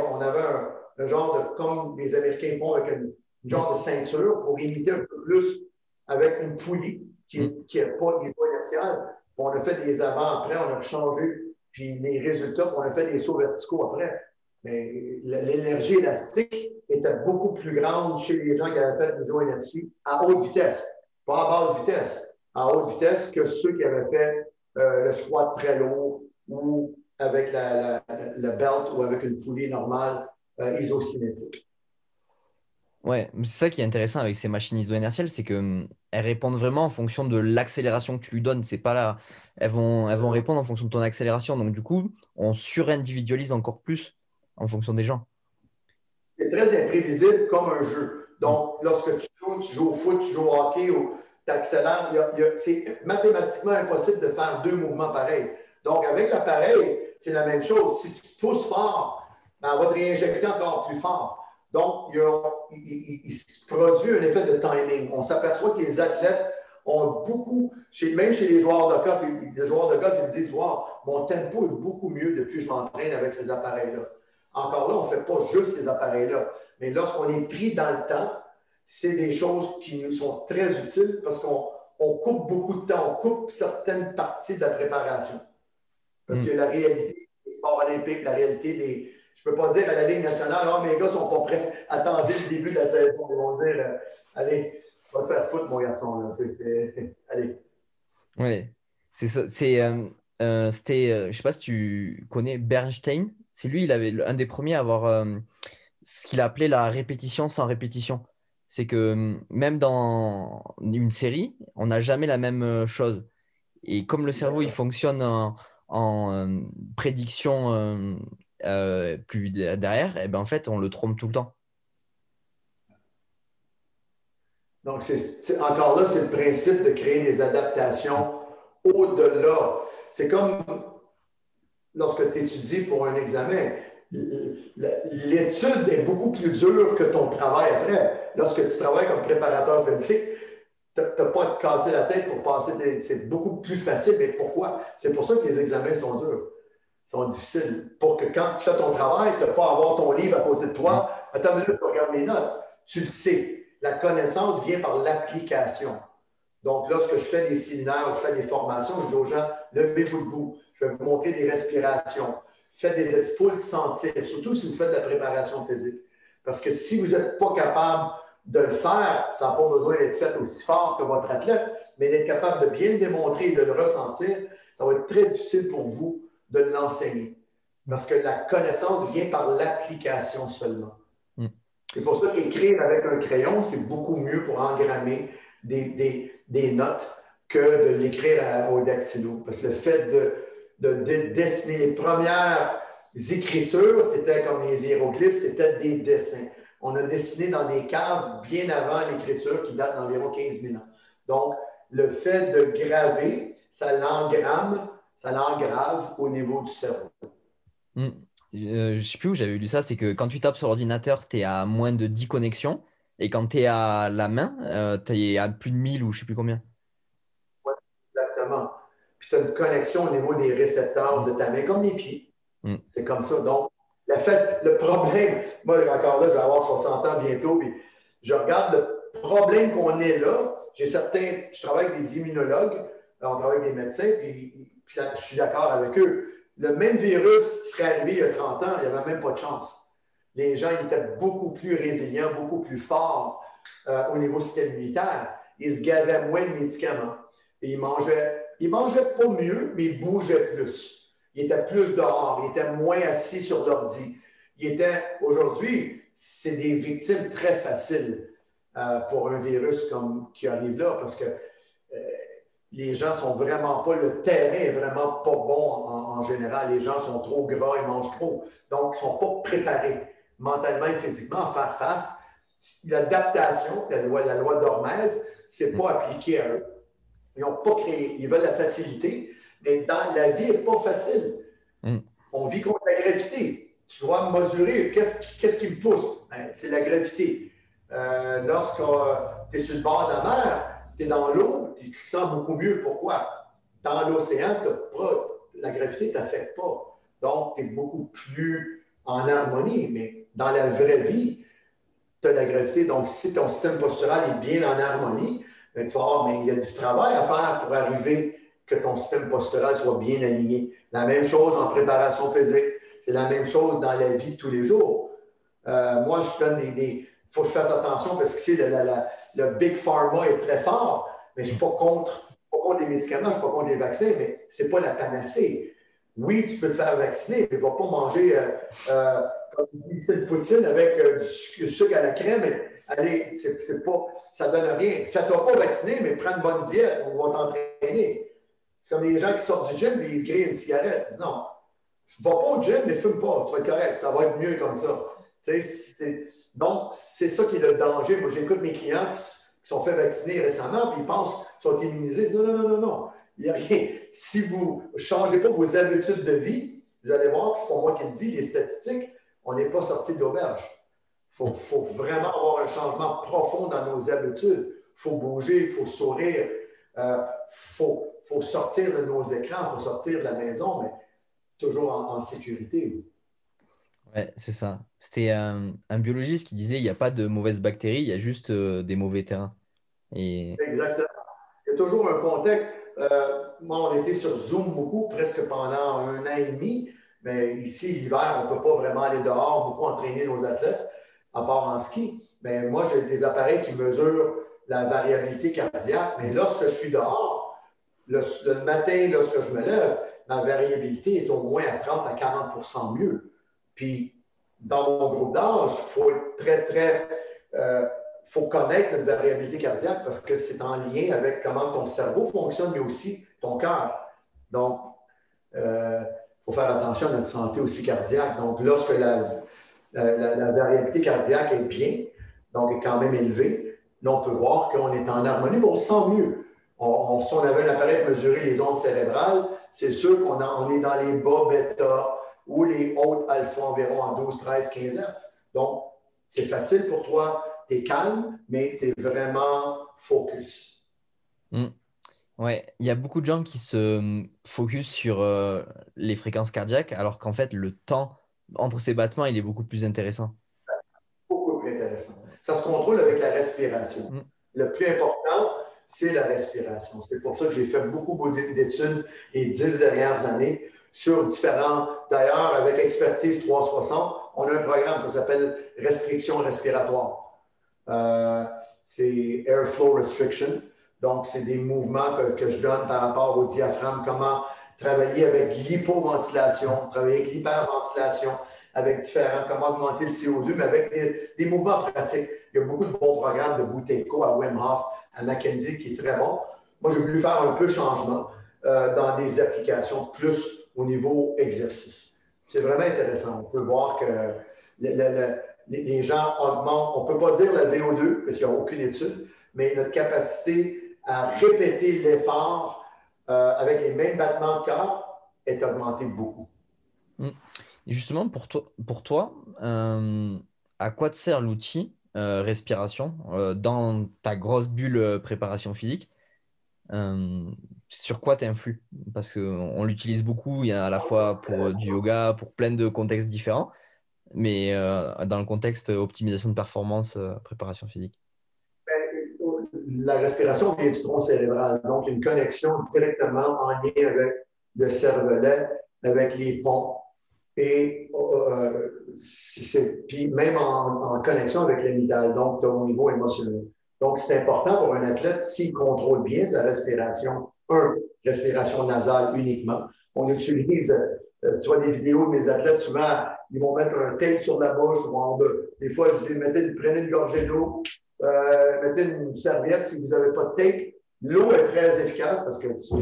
un genre de, comme les Américains font avec une genre de ceinture pour imiter un peu plus avec une poulie qui n'est pas inertielle. On a fait des avant après, on a changé, puis les résultats, on a fait des sauts verticaux après. Mais l'énergie élastique était beaucoup plus grande chez les gens qui avaient fait l'iso-inertie à haute vitesse, pas à basse vitesse, à haute vitesse que ceux qui avaient fait le squat très lourd ou avec le belt ou avec une poulie normale isocinétique. Ouais, mais c'est ça qui est intéressant avec ces machines iso-inertielles, c'est qu'elles répondent vraiment en fonction de l'accélération que tu lui donnes. C'est pas là, elles vont répondre en fonction de ton accélération. Donc du coup, on surindividualise encore plus en fonction des gens. C'est très imprévisible comme un jeu. Donc, lorsque tu joues au foot, tu joues au hockey, ou tu accélères, c'est mathématiquement impossible de faire deux mouvements pareils. Donc, avec l'appareil, c'est la même chose. Si tu pousses fort, ben, on va te réinjecter encore plus fort. Donc, il se produit un effet de timing. On s'aperçoit que les athlètes ont beaucoup, même chez les joueurs de golf, les joueurs de golf, ils me disent, wow, mon tempo est beaucoup mieux depuis que je m'entraîne avec ces appareils-là. Encore là, on ne fait pas juste ces appareils-là. Mais lorsqu'on est pris dans le temps, c'est des choses qui nous sont très utiles parce qu'on coupe beaucoup de temps, on coupe certaines parties de la préparation. Parce que la réalité des sports olympiques, la réalité des. Je ne peux pas dire à la Ligue nationale, oh, mes gars ne sont pas prêts, attendez le début de la saison. Ils vont dire, allez, va te faire foutre, mon garçon. Là. Allez. Ouais, c'est ça. C'était, je sais pas si tu connais Bernstein. C'est lui, il avait un des premiers à avoir ce qu'il appelait la répétition sans répétition. C'est que même dans une série, on n'a jamais la même chose. Et comme le cerveau, il Exactement. fonctionne en prédiction derrière, et ben en fait, on le trompe tout le temps. Donc, encore là, c'est le principe de créer des adaptations au-delà. C'est comme lorsque tu étudies pour un examen, l'étude est beaucoup plus dure que ton travail après. Lorsque tu travailles comme préparateur physique, tu n'as pas à te casser la tête pour passer. C'est beaucoup plus facile. Mais pourquoi? C'est pour ça que les examens sont durs, sont difficiles. Pour que quand tu fais ton travail, tu n'as pas à avoir ton livre à côté de Mm. toi. Attends une minute, tu regardes mes notes. Tu le sais. La connaissance vient par l'application. Donc, lorsque je fais des séminaires ou je fais des formations, je dis aux gens, levez-vous debout. Je vais vous montrer des respirations. Faites des expos, le sentir, surtout si vous faites de la préparation physique. Parce que si vous n'êtes pas capable de le faire, ça n'a pas besoin d'être fait aussi fort que votre athlète, mais d'être capable de bien le démontrer et de le ressentir, ça va être très difficile pour vous de l'enseigner. Parce que la connaissance vient par l'application seulement. Mm. C'est pour ça qu'écrire avec un crayon, c'est beaucoup mieux pour engrammer des notes que de l'écrire au dactylo. Parce que le fait de dessiner les premières écritures, c'était comme les hiéroglyphes, c'était des dessins. On a dessiné dans des caves bien avant l'écriture qui date d'environ 15 000 ans. Donc, le fait de graver, ça l'engramme, ça l'engrave au niveau du cerveau. Mm. Je sais plus où j'avais lu ça, c'est que quand tu tapes sur l'ordinateur, tu es à moins de 10 connexions, et quand tu es à la main, tu es à plus de 1000 ou je sais plus combien. Ouais, exactement. Puis tu as une connexion au niveau des récepteurs de ta main, comme les pieds. Mm. C'est comme ça. Donc, le problème, moi encore là, je vais avoir 60 ans bientôt, puis je regarde le problème qu'on est là. Je travaille avec des immunologues, on travaille avec des médecins, puis je suis d'accord avec eux. Le même virus serait arrivé il y a 30 ans, il n'y avait même pas de chance. Les gens étaient beaucoup plus résilients, beaucoup plus forts au niveau système immunitaire. Ils se gavaient moins de médicaments. Et ils mangeaient pas mieux, mais ils bougeaient plus. Ils étaient plus dehors, ils étaient moins assis sur l'ordi. Aujourd'hui, c'est des victimes très faciles pour un virus qui arrive là, parce que les gens sont vraiment pas, le terrain est vraiment pas bon en général. Les gens sont trop gras, ils mangent trop. Donc, ils ne sont pas préparés mentalement et physiquement à faire face. L'adaptation, la loi d'Hormèse, c'est pas appliqué à eux. Ils n'ont pas créé, ils veulent la facilité, mais dans la vie n'est pas facile. Mm. On vit contre la gravité. Tu dois mesurer qu'est-ce qui me pousse. Ben, c'est la gravité. Lorsque tu es sur le bord de la mer, tu es dans l'eau, tu te sens beaucoup mieux. Pourquoi? Dans l'océan, la gravité ne t'affecte pas. Donc, tu es beaucoup plus en harmonie. Mais dans la vraie vie, tu as la gravité. Donc, si ton système postural est bien en harmonie, ben, tu vas voir, mais il y a du travail à faire pour arriver que ton système postural soit bien aligné. La même chose en préparation physique. C'est la même chose dans la vie de tous les jours. Moi, je donne il faut que je fasse attention parce que le Big Pharma est très fort, mais je ne suis pas contre les médicaments, je ne suis pas contre les vaccins, mais ce n'est pas la panacée. Oui, tu peux te faire vacciner, mais ne va pas manger comme une poutine avec du sucre à la crème. Allez, c'est pas, ça ne donne rien. Fais-toi pas vacciner, mais prends une bonne diète, on va t'entraîner. C'est comme les gens qui sortent du gym et ils se grillent une cigarette. Ils disent non, va pas au gym, mais fume pas, tu vas être correct, ça va être mieux comme ça. Donc, c'est ça qui est le danger. Moi, j'écoute mes clients qui sont fait vacciner récemment, puis ils pensent qu'ils sont immunisés. Ils disent, non, non, non, non, non. Il n'y a rien. Si vous ne changez pas vos habitudes de vie, vous allez voir, c'est pas moi qui le dis, les statistiques, on n'est pas sorti de l'auberge. faut vraiment avoir un changement profond dans nos habitudes. Il faut bouger, il faut sourire, faut sortir de nos écrans, il faut sortir de la maison, mais toujours en sécurité. Ouais, c'est ça. C'était un biologiste qui disait il n'y a pas de mauvaises bactéries, il y a juste des mauvais terrains. Et Exactement. Il y a toujours un contexte. Moi, on était sur Zoom beaucoup, presque pendant 1 an et demi, mais ici, l'hiver, on ne peut pas vraiment aller dehors, beaucoup entraîner nos athlètes, à part en ski. Mais moi, j'ai des appareils qui mesurent la variabilité cardiaque, mais lorsque je suis dehors, le matin, lorsque je me lève, ma variabilité est au moins à 30 à 40 mieux. Puis, dans mon groupe d'âge, il faut être très, faut connaître notre variabilité cardiaque parce que c'est en lien avec comment ton cerveau fonctionne, mais aussi ton cœur. Donc, il faut faire attention à notre santé aussi cardiaque. Donc, lorsque la variabilité cardiaque est bien, donc est quand même élevée, là, on peut voir qu'on est en harmonie, mais on se sent mieux. Si on avait un appareil pour mesurer les ondes cérébrales, c'est sûr qu'on est dans les bas bêta ou les hautes alpha environ en 12, 13, 15 Hertz. Donc, c'est facile pour toi, tu es calme, mais tu es vraiment focus. hmm, ouais, il y a beaucoup de gens qui se focus sur les fréquences cardiaques, alors qu'en fait, le temps entre ces battements, il est beaucoup plus intéressant. Beaucoup plus intéressant. Ça se contrôle avec la respiration. Hmm. Le plus important, c'est la respiration. C'est pour ça que j'ai fait beaucoup d'études les 10 dernières années sur différents, d'ailleurs, avec Expertise 360, on a un programme, ça s'appelle restriction respiratoire. C'est Airflow Restriction. Donc, c'est des mouvements que je donne par rapport au diaphragme, comment travailler avec l'hypoventilation, travailler avec l'hyperventilation, avec comment augmenter le CO2, mais avec des mouvements pratiques. Il y a beaucoup de bons programmes de Bouteco à Wim Hof, à Mackenzie, qui est très bon. Moi, j'ai voulu faire un peu de changement dans des applications plus au niveau exercice. C'est vraiment intéressant. On peut voir que les gens augmentent, on ne peut pas dire la VO2, parce qu'il n'y a aucune étude, mais notre capacité à répéter l'effort avec les mêmes battements de cœur est augmentée beaucoup. Hmm. Et justement, pour toi, à quoi te sert l'outil respiration dans ta grosse bulle préparation physique? Euh, sur quoi t'influe? Parce qu'on l'utilise beaucoup, il y a à la fois pour du yoga, pour plein de contextes différents, mais dans le contexte optimisation de performance, préparation physique. La respiration vient du tronc cérébral, donc une connexion directement en lien avec le cervelet, avec les ponts, et puis même en connexion avec l'amygdale, donc au niveau émotionnel. Donc, c'est important pour un athlète s'il contrôle bien sa respiration. Respiration nasale uniquement. On utilise, tu vois des vidéos de mes athlètes, souvent, ils vont mettre un tape sur la bouche. Des fois, je dis, prenez une gorgée d'eau, mettez une serviette si vous n'avez pas de tape. L'eau est très efficace parce que tu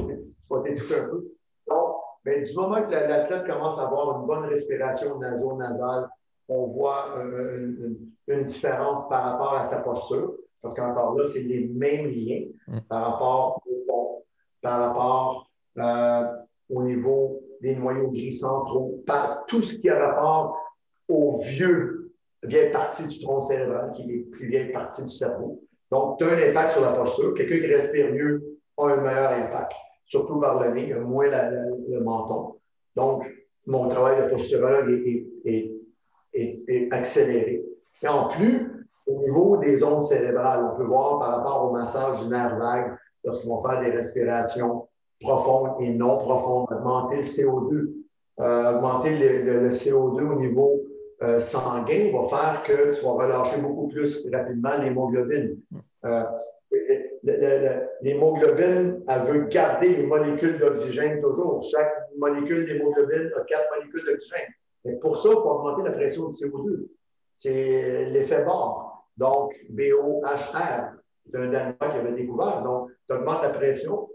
vas t'étouffer un peu. Donc, mais du moment que l'athlète commence à avoir une bonne respiration naso-nasale, on voit une différence par rapport à sa posture, parce qu'encore là, c'est les mêmes liens Mm. par rapport au fond, par rapport au niveau des noyaux gris centraux, par tout ce qui a rapport aux vieilles parties du tronc cérébral, qui est les plus vieilles parties du cerveau. Donc, tu as un impact sur la posture. Quelqu'un qui respire mieux a un meilleur impact, surtout par le nez, moins le menton. Donc, mon travail de posturologue est accéléré. Et en plus, au niveau des ondes cérébrales, on peut voir par rapport au massage du nerf vague, lorsqu'ils vont faire des respirations profondes et non profondes, augmenter le CO2, augmenter le CO2 au niveau sanguin va faire que tu vas relâcher beaucoup plus rapidement l'hémoglobine. L'hémoglobine, elle veut garder les molécules d'oxygène toujours. Chaque molécule d'hémoglobine a 4 molécules d'oxygène. Mais pour ça, il faut augmenter la pression du CO2. C'est l'effet Bohr. Donc, BOHR, c'est un Danois qui avait découvert. Donc, tu augmentes la pression.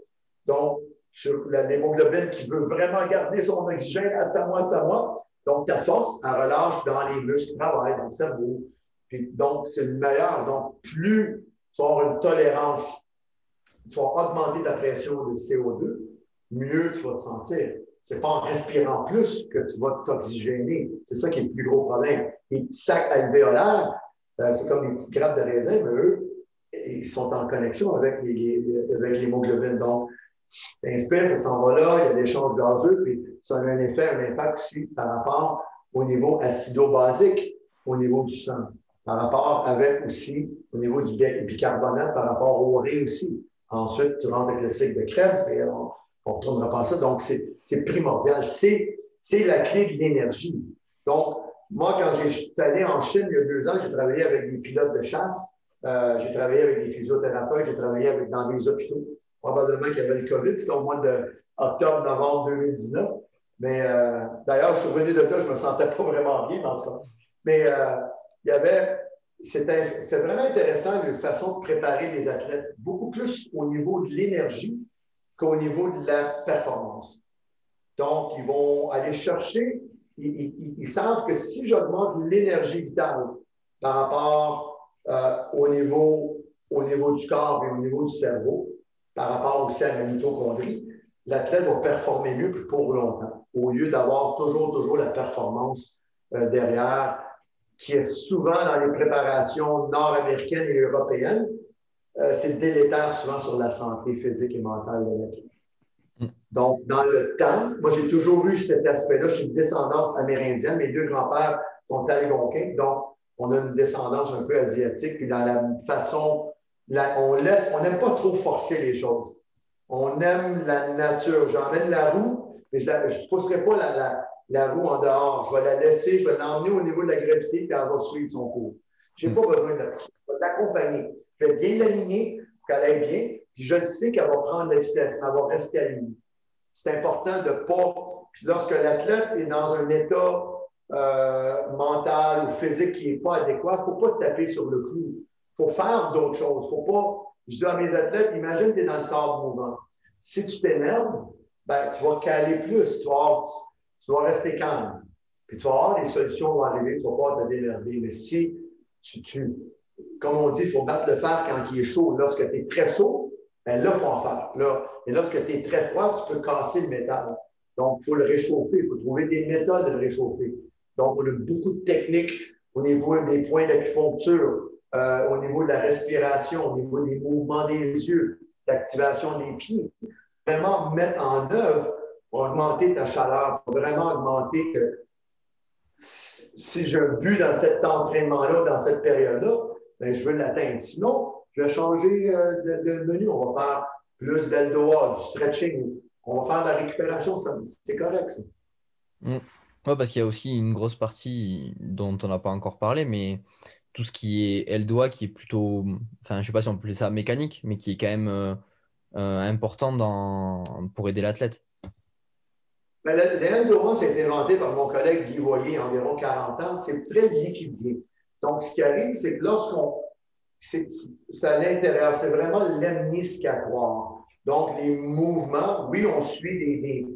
Donc, sur l'hémoglobine qui veut vraiment garder son oxygène à moi. Donc, ta force, elle relâche dans les muscles, travaille dans le cerveau. Puis, donc, c'est le meilleur. Donc, plus tu vas avoir une tolérance, tu vas augmenter ta pression de CO2, mieux tu vas te sentir. Ce n'est pas en respirant plus que tu vas t'oxygéner. C'est ça qui est le plus gros problème. Les petits sacs alvéolaires, C'est comme des petites grappes de raisin, mais eux, ils sont en connexion avec avec l'hémoglobine. Donc, t'inspires, ça s'en va là, il y a des l'échange gazeux, puis ça a un effet, un impact aussi par rapport au niveau acido-basique, au niveau du sang, par rapport avec aussi au niveau du bicarbonate, par rapport au riz aussi. Ensuite, tu rentres avec le cycle de Krebs, mais on ne retournera pas à ça. Donc, c'est primordial. C'est la clé de l'énergie. Donc, moi, quand je suis allé en Chine il y a 2 ans, j'ai travaillé avec des pilotes de chasse, j'ai travaillé avec des physiothérapeutes, j'ai travaillé dans des hôpitaux. Probablement qu'il y avait le COVID, c'était au mois d'octobre-novembre 2019. Mais d'ailleurs, je suis revenu de là, je ne me sentais pas vraiment bien, en tout cas. Mais il y avait, c'est vraiment intéressant une façon de préparer les athlètes, beaucoup plus au niveau de l'énergie qu'au niveau de la performance. Donc, ils vont aller chercher, ils savent que si j'augmente l'énergie vitale par rapport au niveau du corps et au niveau du cerveau, par rapport aussi à la mitochondrie, l'athlète va performer mieux pour longtemps, au lieu d'avoir toujours la performance derrière, qui est souvent dans les préparations nord-américaines et européennes. C'est délétère souvent sur la santé physique et mentale de l'athlète. Donc, dans le temps, moi, j'ai toujours eu cet aspect-là. Je suis de descendance amérindienne. Mes 2 grands-pères sont algonquins. Donc, on a une descendance un peu asiatique. Puis, dans la façon, on n'aime pas trop forcer les choses. On aime la nature. J'emmène la roue, mais je ne pousserai pas la roue en dehors. Je vais la laisser, je vais l'emmener au niveau de la gravité, puis elle va suivre son cours. Je n'ai pas besoin de la pousser. Je vais l'accompagner. Je vais bien l'aligner pour qu'elle aille bien. Puis, je sais qu'elle va prendre la vitesse, elle va rester alignée. C'est important de ne pas, lorsque l'athlète est dans un état mental ou physique qui n'est pas adéquat, il ne faut pas taper sur le clou. Il faut faire d'autres choses. Faut pas, je dis à mes athlètes, imagine que tu es dans le sable mouvant. Si tu t'énerves, ben, tu vas caler plus, tu vas rester calme. Puis tu vas avoir des solutions vont arriver, tu vas pas te démerder. Mais si comme on dit, il faut battre le fer quand il est chaud. Lorsque tu es très chaud, ben là, il faut en faire. Là, et lorsque tu es très froid, tu peux casser le métal. Donc, il faut le réchauffer. Il faut trouver des méthodes de le réchauffer. Donc, on a beaucoup de techniques au niveau des points d'acupuncture, au niveau de la respiration, au niveau des mouvements des yeux, l'activation des pieds. Vraiment mettre en œuvre pour augmenter ta chaleur, pour vraiment augmenter que si je bus dans cet entraînement-là, dans cette période-là, ben, je veux l'atteindre. Sinon, je vais changer de menu. On va faire plus d'LDOA, du stretching. On va faire de la récupération. C'est correct, ça. Ouais, parce qu'il y a aussi une grosse partie dont on n'a pas encore parlé, mais tout ce qui est L-doigt, qui est plutôt, enfin, je sais pas si on peut appeler ça mécanique, mais qui est quand même important pour aider l'athlète. Ben, le LDOA, c'est inventé par mon collègue Guy Voyer, environ 40 ans. C'est très liquidien. Donc, ce qui arrive, c'est que lorsqu'on c'est à l'intérieur, c'est vraiment l'amniscatoire. Donc, les mouvements, oui, on suit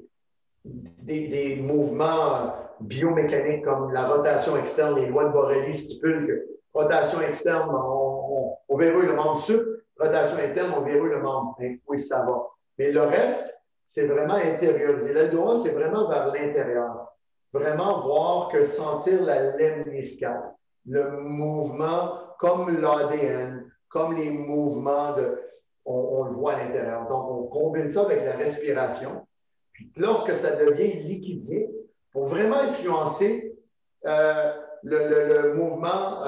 des mouvements biomécaniques comme la rotation externe. Les lois de Borelli stipulent que rotation externe, on verrouille le membre sup, rotation interne, on verrouille le membre. Oui, ça va. Mais le reste, c'est vraiment intériorisé. L'L2A, c'est vraiment vers l'intérieur. Vraiment voir que sentir la lemniscate, le mouvement comme l'ADN, comme les mouvements on le voit à l'intérieur. Donc, on combine ça avec la respiration. Puis, lorsque ça devient liquidien, pour vraiment influencer le mouvement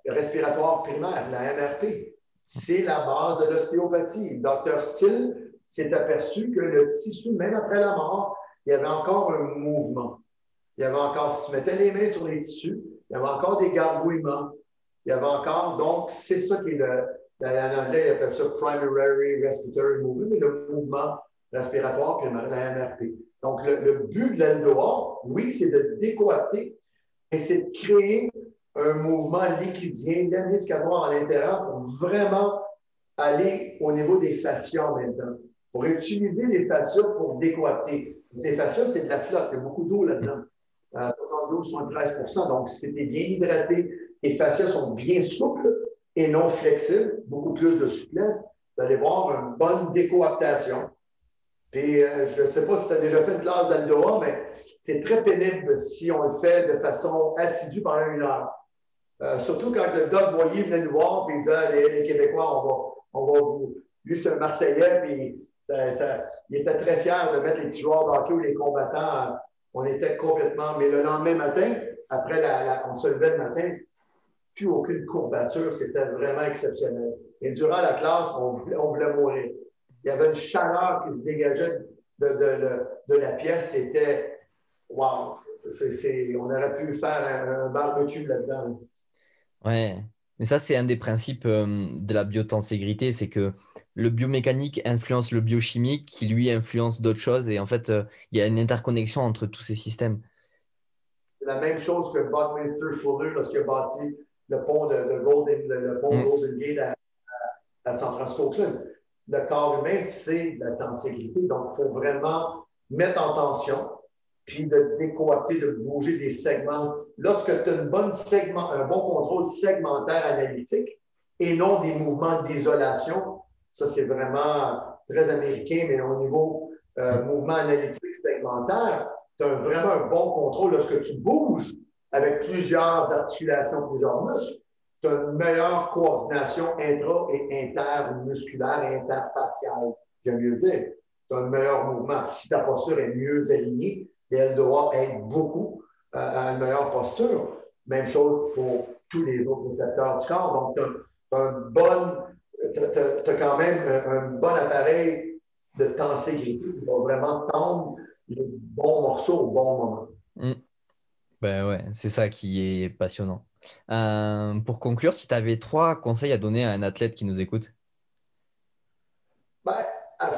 respiratoire primaire, la MRP, c'est la base de l'ostéopathie. Dr. Still s'est aperçu que le tissu, même après la mort, il y avait encore un mouvement. Il y avait encore, si tu mettais les mains sur les tissus, il y avait encore des gargouillements. Il y avait encore, donc, c'est ça qui est en anglais, il appelle ça primary respiratory movement, mais le mouvement respiratoire primaire, la MRP. Donc, le but de l'L2A, oui, c'est de décoapter, et c'est de créer un mouvement liquidien, lemniscatoire à l'intérieur pour vraiment aller au niveau des fascias en même temps. Pour utiliser les fascias pour décoapter. Les fascias, c'est de la flotte, il y a beaucoup d'eau là-dedans. 72-73 %. Donc, si tu es bien hydraté, tes fascias sont bien souples et non flexibles, beaucoup plus de souplesse, vous allez voir une bonne décoaptation. Puis, je ne sais pas si tu as déjà fait une classe d'L2A, mais c'est très pénible si on le fait de façon assidue pendant 1 heure. Surtout quand le Doc Boyer venait nous voir et il disait les Québécois, on va vous. Lui, c'est un Marseillais, puis il était très fier de mettre les petits joueurs de hockey ou les combattants. On était complètement. Mais le lendemain matin, après on se levait le matin, plus aucune courbature, c'était vraiment exceptionnel. Et durant la classe, on voulait mourir. Il y avait une chaleur qui se dégageait de la pièce. C'était wow! On aurait pu faire un barbecue là-dedans. Ouais, mais ça, c'est un des principes de la biotenségrité, c'est que le biomécanique influence le biochimique, qui lui influence d'autres choses, et en fait, il y a une interconnexion entre tous ces systèmes. C'est la même chose que Buckminster Fuller lorsqu'il a bâti le pont de Golden, le pont Mm. Golden Gate à San Francisco Oakland. Le corps humain, c'est la tenségrité. Donc, il faut vraiment mettre en tension, puis de décoiter, de bouger des segments. Lorsque tu as un bon contrôle segmentaire analytique et non des mouvements d'isolation, ça c'est vraiment très américain, mais au niveau mouvement analytique segmentaire, tu as vraiment un bon contrôle. Lorsque tu bouges avec plusieurs articulations, plusieurs muscles, tu as une meilleure coordination intra- et intermusculaire et interfaciale. J'aime mieux dire. Tu as un meilleur mouvement. Si ta posture est mieux alignée, et elle doit être beaucoup à une meilleure posture. Même chose pour tous les autres récepteurs du corps. Donc, tu as quand même un bon appareil de tenségrité qui va vraiment tendre les bons morceaux au bon moment. Mm. Ben ouais, c'est ça qui est passionnant. Pour conclure, si tu avais trois conseils à donner à un athlète qui nous écoute. Ben,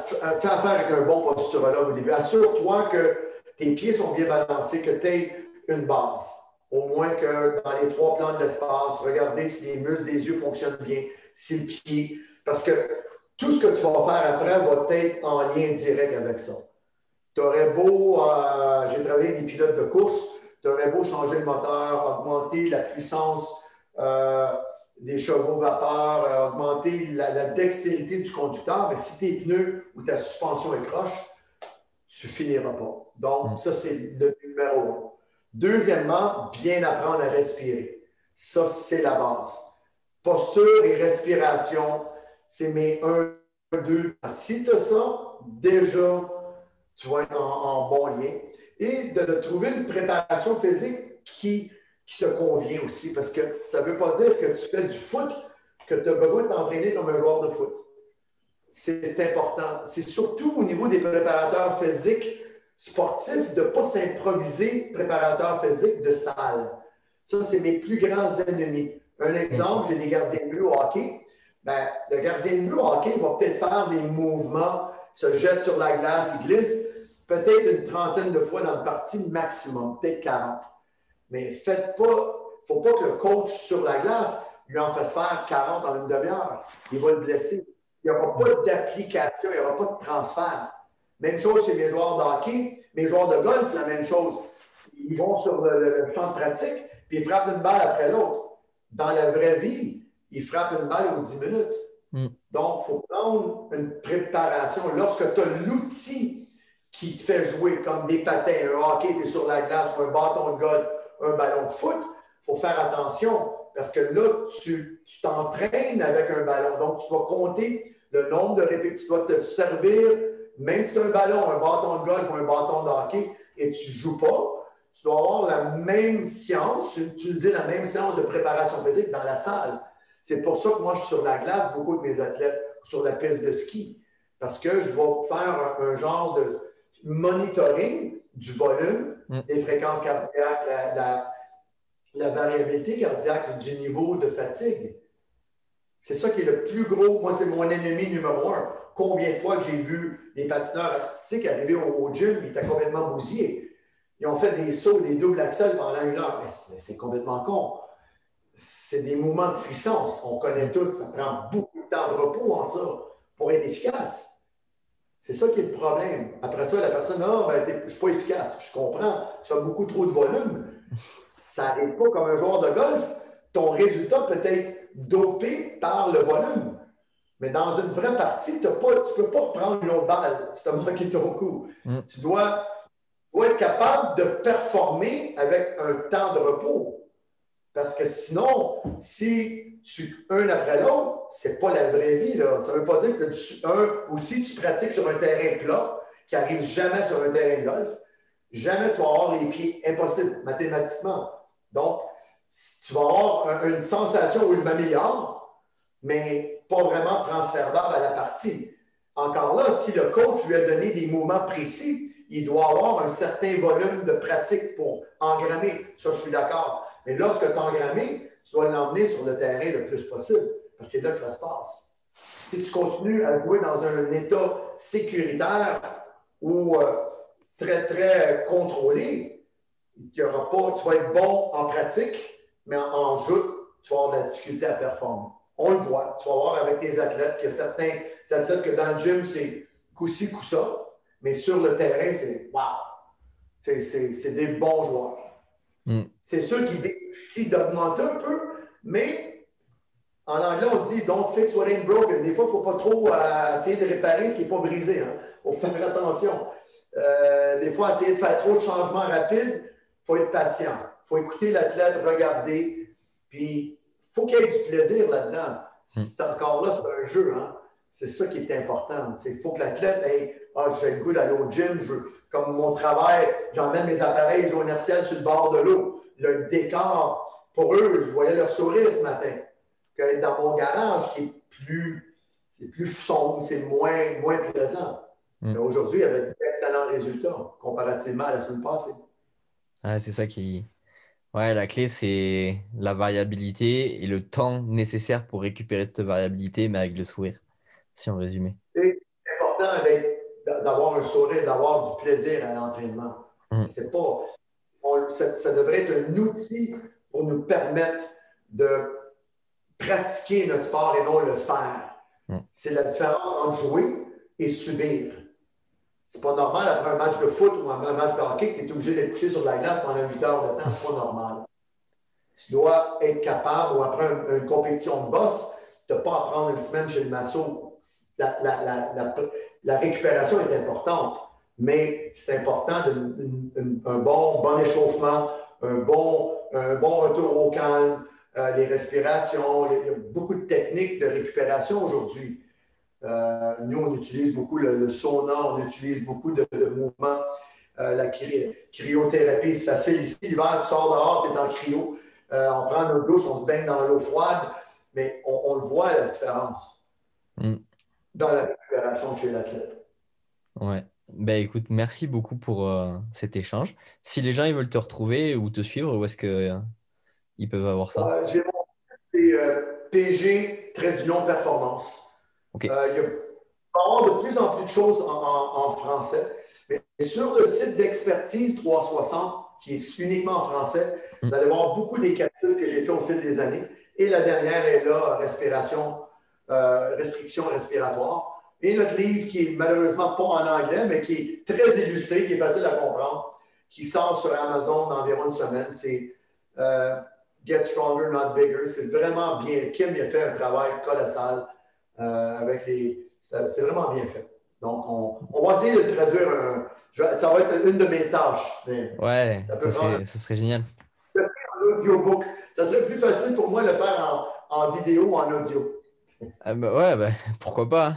fais affaire avec un bon posturologue au début. Assure-toi que tes pieds sont bien balancés, que tu aies une base. Au moins que dans les trois plans de l'espace, regardez si les muscles des yeux fonctionnent bien, si le pied. Parce que tout ce que tu vas faire après va être en lien direct avec ça. Tu aurais beau, j'ai travaillé avec des pilotes de course, tu aurais beau changer le moteur, augmenter la puissance des chevaux vapeur, augmenter la dextérité du conducteur, mais si tes pneus ou ta suspension est croche, tu ne finiras pas. Donc, Mm. ça, c'est le numéro un. Deuxièmement, bien apprendre à respirer. Ça, c'est la base. Posture et respiration, c'est mes un, 2. Si tu as ça, déjà, tu vas être en bon lien. Et de trouver une préparation physique qui te convient aussi, parce que ça ne veut pas dire que tu fais du foot, que tu as besoin de t'entraîner comme un joueur de foot. C'est important. C'est surtout au niveau des préparateurs physiques sportifs de ne pas s'improviser préparateur physique de salle. Ça, c'est mes plus grands ennemis. Un exemple, j'ai des gardiens de but au hockey. Ben, le gardien de but au hockey va peut-être faire des mouvements, se jette sur la glace, il glisse, peut-être une trentaine de fois dans le partie maximum, peut-être 40. Mais faites pas, il ne faut pas que le coach sur la glace lui en fasse faire 40 en une demi-heure. Il va le blesser. Il n'y aura pas d'application, il n'y aura pas de transfert. Même chose chez mes joueurs de hockey, mes joueurs de golf, la même chose. Ils vont sur le champ de pratique, puis ils frappent une balle après l'autre. Dans la vraie vie, ils frappent une balle aux 10 minutes. Mm. Donc, il faut prendre une préparation. Lorsque tu as l'outil qui te fait jouer comme des patins, un hockey, tu es sur la glace, ou un bâton de golf, un ballon de foot, il faut faire attention parce que là, tu t'entraînes avec un ballon. Donc, tu vas compter le nombre de répétitions. Tu dois te servir, même si c'est un ballon, un bâton de golf ou un bâton de hockey, et tu ne joues pas, tu dois avoir la même séance, utiliser la même séance de préparation physique dans la salle. C'est pour ça que moi, je suis sur la glace, beaucoup de mes athlètes, sur la piste de ski, parce que je vais faire un genre de monitoring du volume, des fréquences cardiaques, la variabilité cardiaque, du niveau de fatigue. C'est ça qui est le plus gros. Moi, c'est mon ennemi numéro un. Combien de fois que j'ai vu des patineurs artistiques arriver au gym, ils étaient complètement bousillés. Ils ont fait des sauts, des doubles axels pendant une heure. Mais c'est complètement con. C'est des mouvements de puissance. On connaît tous, ça prend beaucoup de temps de repos en ça pour être efficace. C'est ça qui est le problème. Après ça, la personne, ah, ben, je ne suis pas efficace. Je comprends, tu fais beaucoup trop de volume. Ça n'arrive pas comme un joueur de golf. Ton résultat peut être dopé par le volume. Mais dans une vraie partie, tu ne peux pas reprendre une autre balle si tu as manqué ton coup. Tu dois être capable de performer avec un temps de repos. Parce que sinon, si tu un après l'autre, c'est pas la vraie vie, là. Ça veut pas dire que ou si tu pratiques sur un terrain plat, qui n'arrive jamais sur un terrain de golf, jamais tu vas avoir les pieds impossible mathématiquement. Donc, tu vas avoir une sensation où je m'améliore, mais pas vraiment transférable à la partie. Encore là, si le coach lui a donné des mouvements précis, il doit avoir un certain volume de pratique pour engrammer. Ça, je suis d'accord. Mais lorsque tu as engrammé, tu dois l'emmener sur le terrain le plus possible. Parce que c'est là que ça se passe. Si tu continues à jouer dans un état sécuritaire ou très, très contrôlé, tu vas être bon en pratique, mais en jeu, tu vas avoir de la difficulté à performer. On le voit. Tu vas voir avec tes athlètes qu'il y a certains athlètes que dans le gym, c'est coup-ci, coup-ça, mais sur le terrain, c'est wow! C'est des bons joueurs. C'est sûr qu'ils bénéficient d'augmenter un peu, mais en anglais, on dit don't fix what ain't broken. Des fois, il ne faut pas trop essayer de réparer ce qui n'est pas brisé. Il faut faire attention. Des fois, essayer de faire trop de changements rapides, il faut être patient. Il faut écouter l'athlète, regarder. Puis, il faut qu'il y ait du plaisir là-dedans. Si c'est encore là, c'est un jeu. C'est ça qui est important. Il faut que l'athlète ait j'ai le goût d'aller au gym, comme mon travail, j'emmène mes appareils inertiels sur le bord de l'eau. Le décor, pour eux, je voyais leur sourire ce matin. Qu'être dans mon garage, qui est plus sombre, c'est moins plaisant. Mais aujourd'hui, il y avait d'excellents résultats comparativement à la semaine passée. C'est ça qui. Ouais, la clé, c'est la variabilité et le temps nécessaire pour récupérer cette variabilité, mais avec le sourire, si on résumait. C'est important d'avoir un sourire, d'avoir du plaisir à l'entraînement. C'est pas, ça devrait être un outil pour nous permettre de pratiquer notre sport et non le faire. C'est la différence entre jouer et subir. C'est pas normal après un match de foot ou un match de hockey que tu es obligé d'être couché sur la glace pendant 8 heures de temps. C'est pas normal. Tu dois être capable, ou après une compétition de boss, de ne pas en prendre une semaine chez le masso. La récupération est importante, mais c'est important un bon échauffement, un bon retour au calme, les respirations. Il y a beaucoup de techniques de récupération aujourd'hui. Nous, on utilise beaucoup le sauna, on utilise beaucoup de mouvements. La cryothérapie, c'est facile. Ici, l'hiver, tu sors dehors, tu es en cryo. On prend notre douche, on se baigne dans l'eau froide, mais on le voit la différence dans la récupération chez l'athlète. Ouais. Ben écoute, merci beaucoup pour cet échange. Si les gens ils veulent te retrouver ou te suivre, où est-ce qu'ils peuvent avoir ça? J'ai mon PG Performance. OK. Il va y avoir de plus en plus de choses en français. Mais sur le site d'Expertise 360, qui est uniquement en français, vous allez voir beaucoup des capsules que j'ai fait au fil des années. Et la dernière est là, restriction respiratoire. Et notre livre, qui est malheureusement pas en anglais, mais qui est très illustré, qui est facile à comprendre, qui sort sur Amazon dans environ une semaine, c'est Get Stronger, Not Bigger. C'est vraiment bien. Kim a fait un travail colossal c'est vraiment bien fait. Donc, on va essayer de traduire ça va être une de mes tâches. Ouais, ça serait génial. En audiobook. Ça serait plus facile pour moi de le faire en vidéo ou en audio. Pourquoi pas?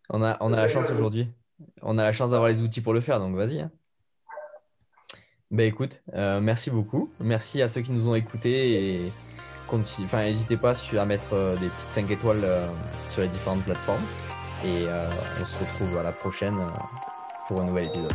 On a la chance aujourd'hui. On a la chance d'avoir les outils pour le faire, donc vas-y. Écoute, merci beaucoup. Merci à ceux qui nous ont écoutés et n'hésitez pas à mettre des petites 5 étoiles sur les différentes plateformes. Et on se retrouve à la prochaine pour un nouvel épisode.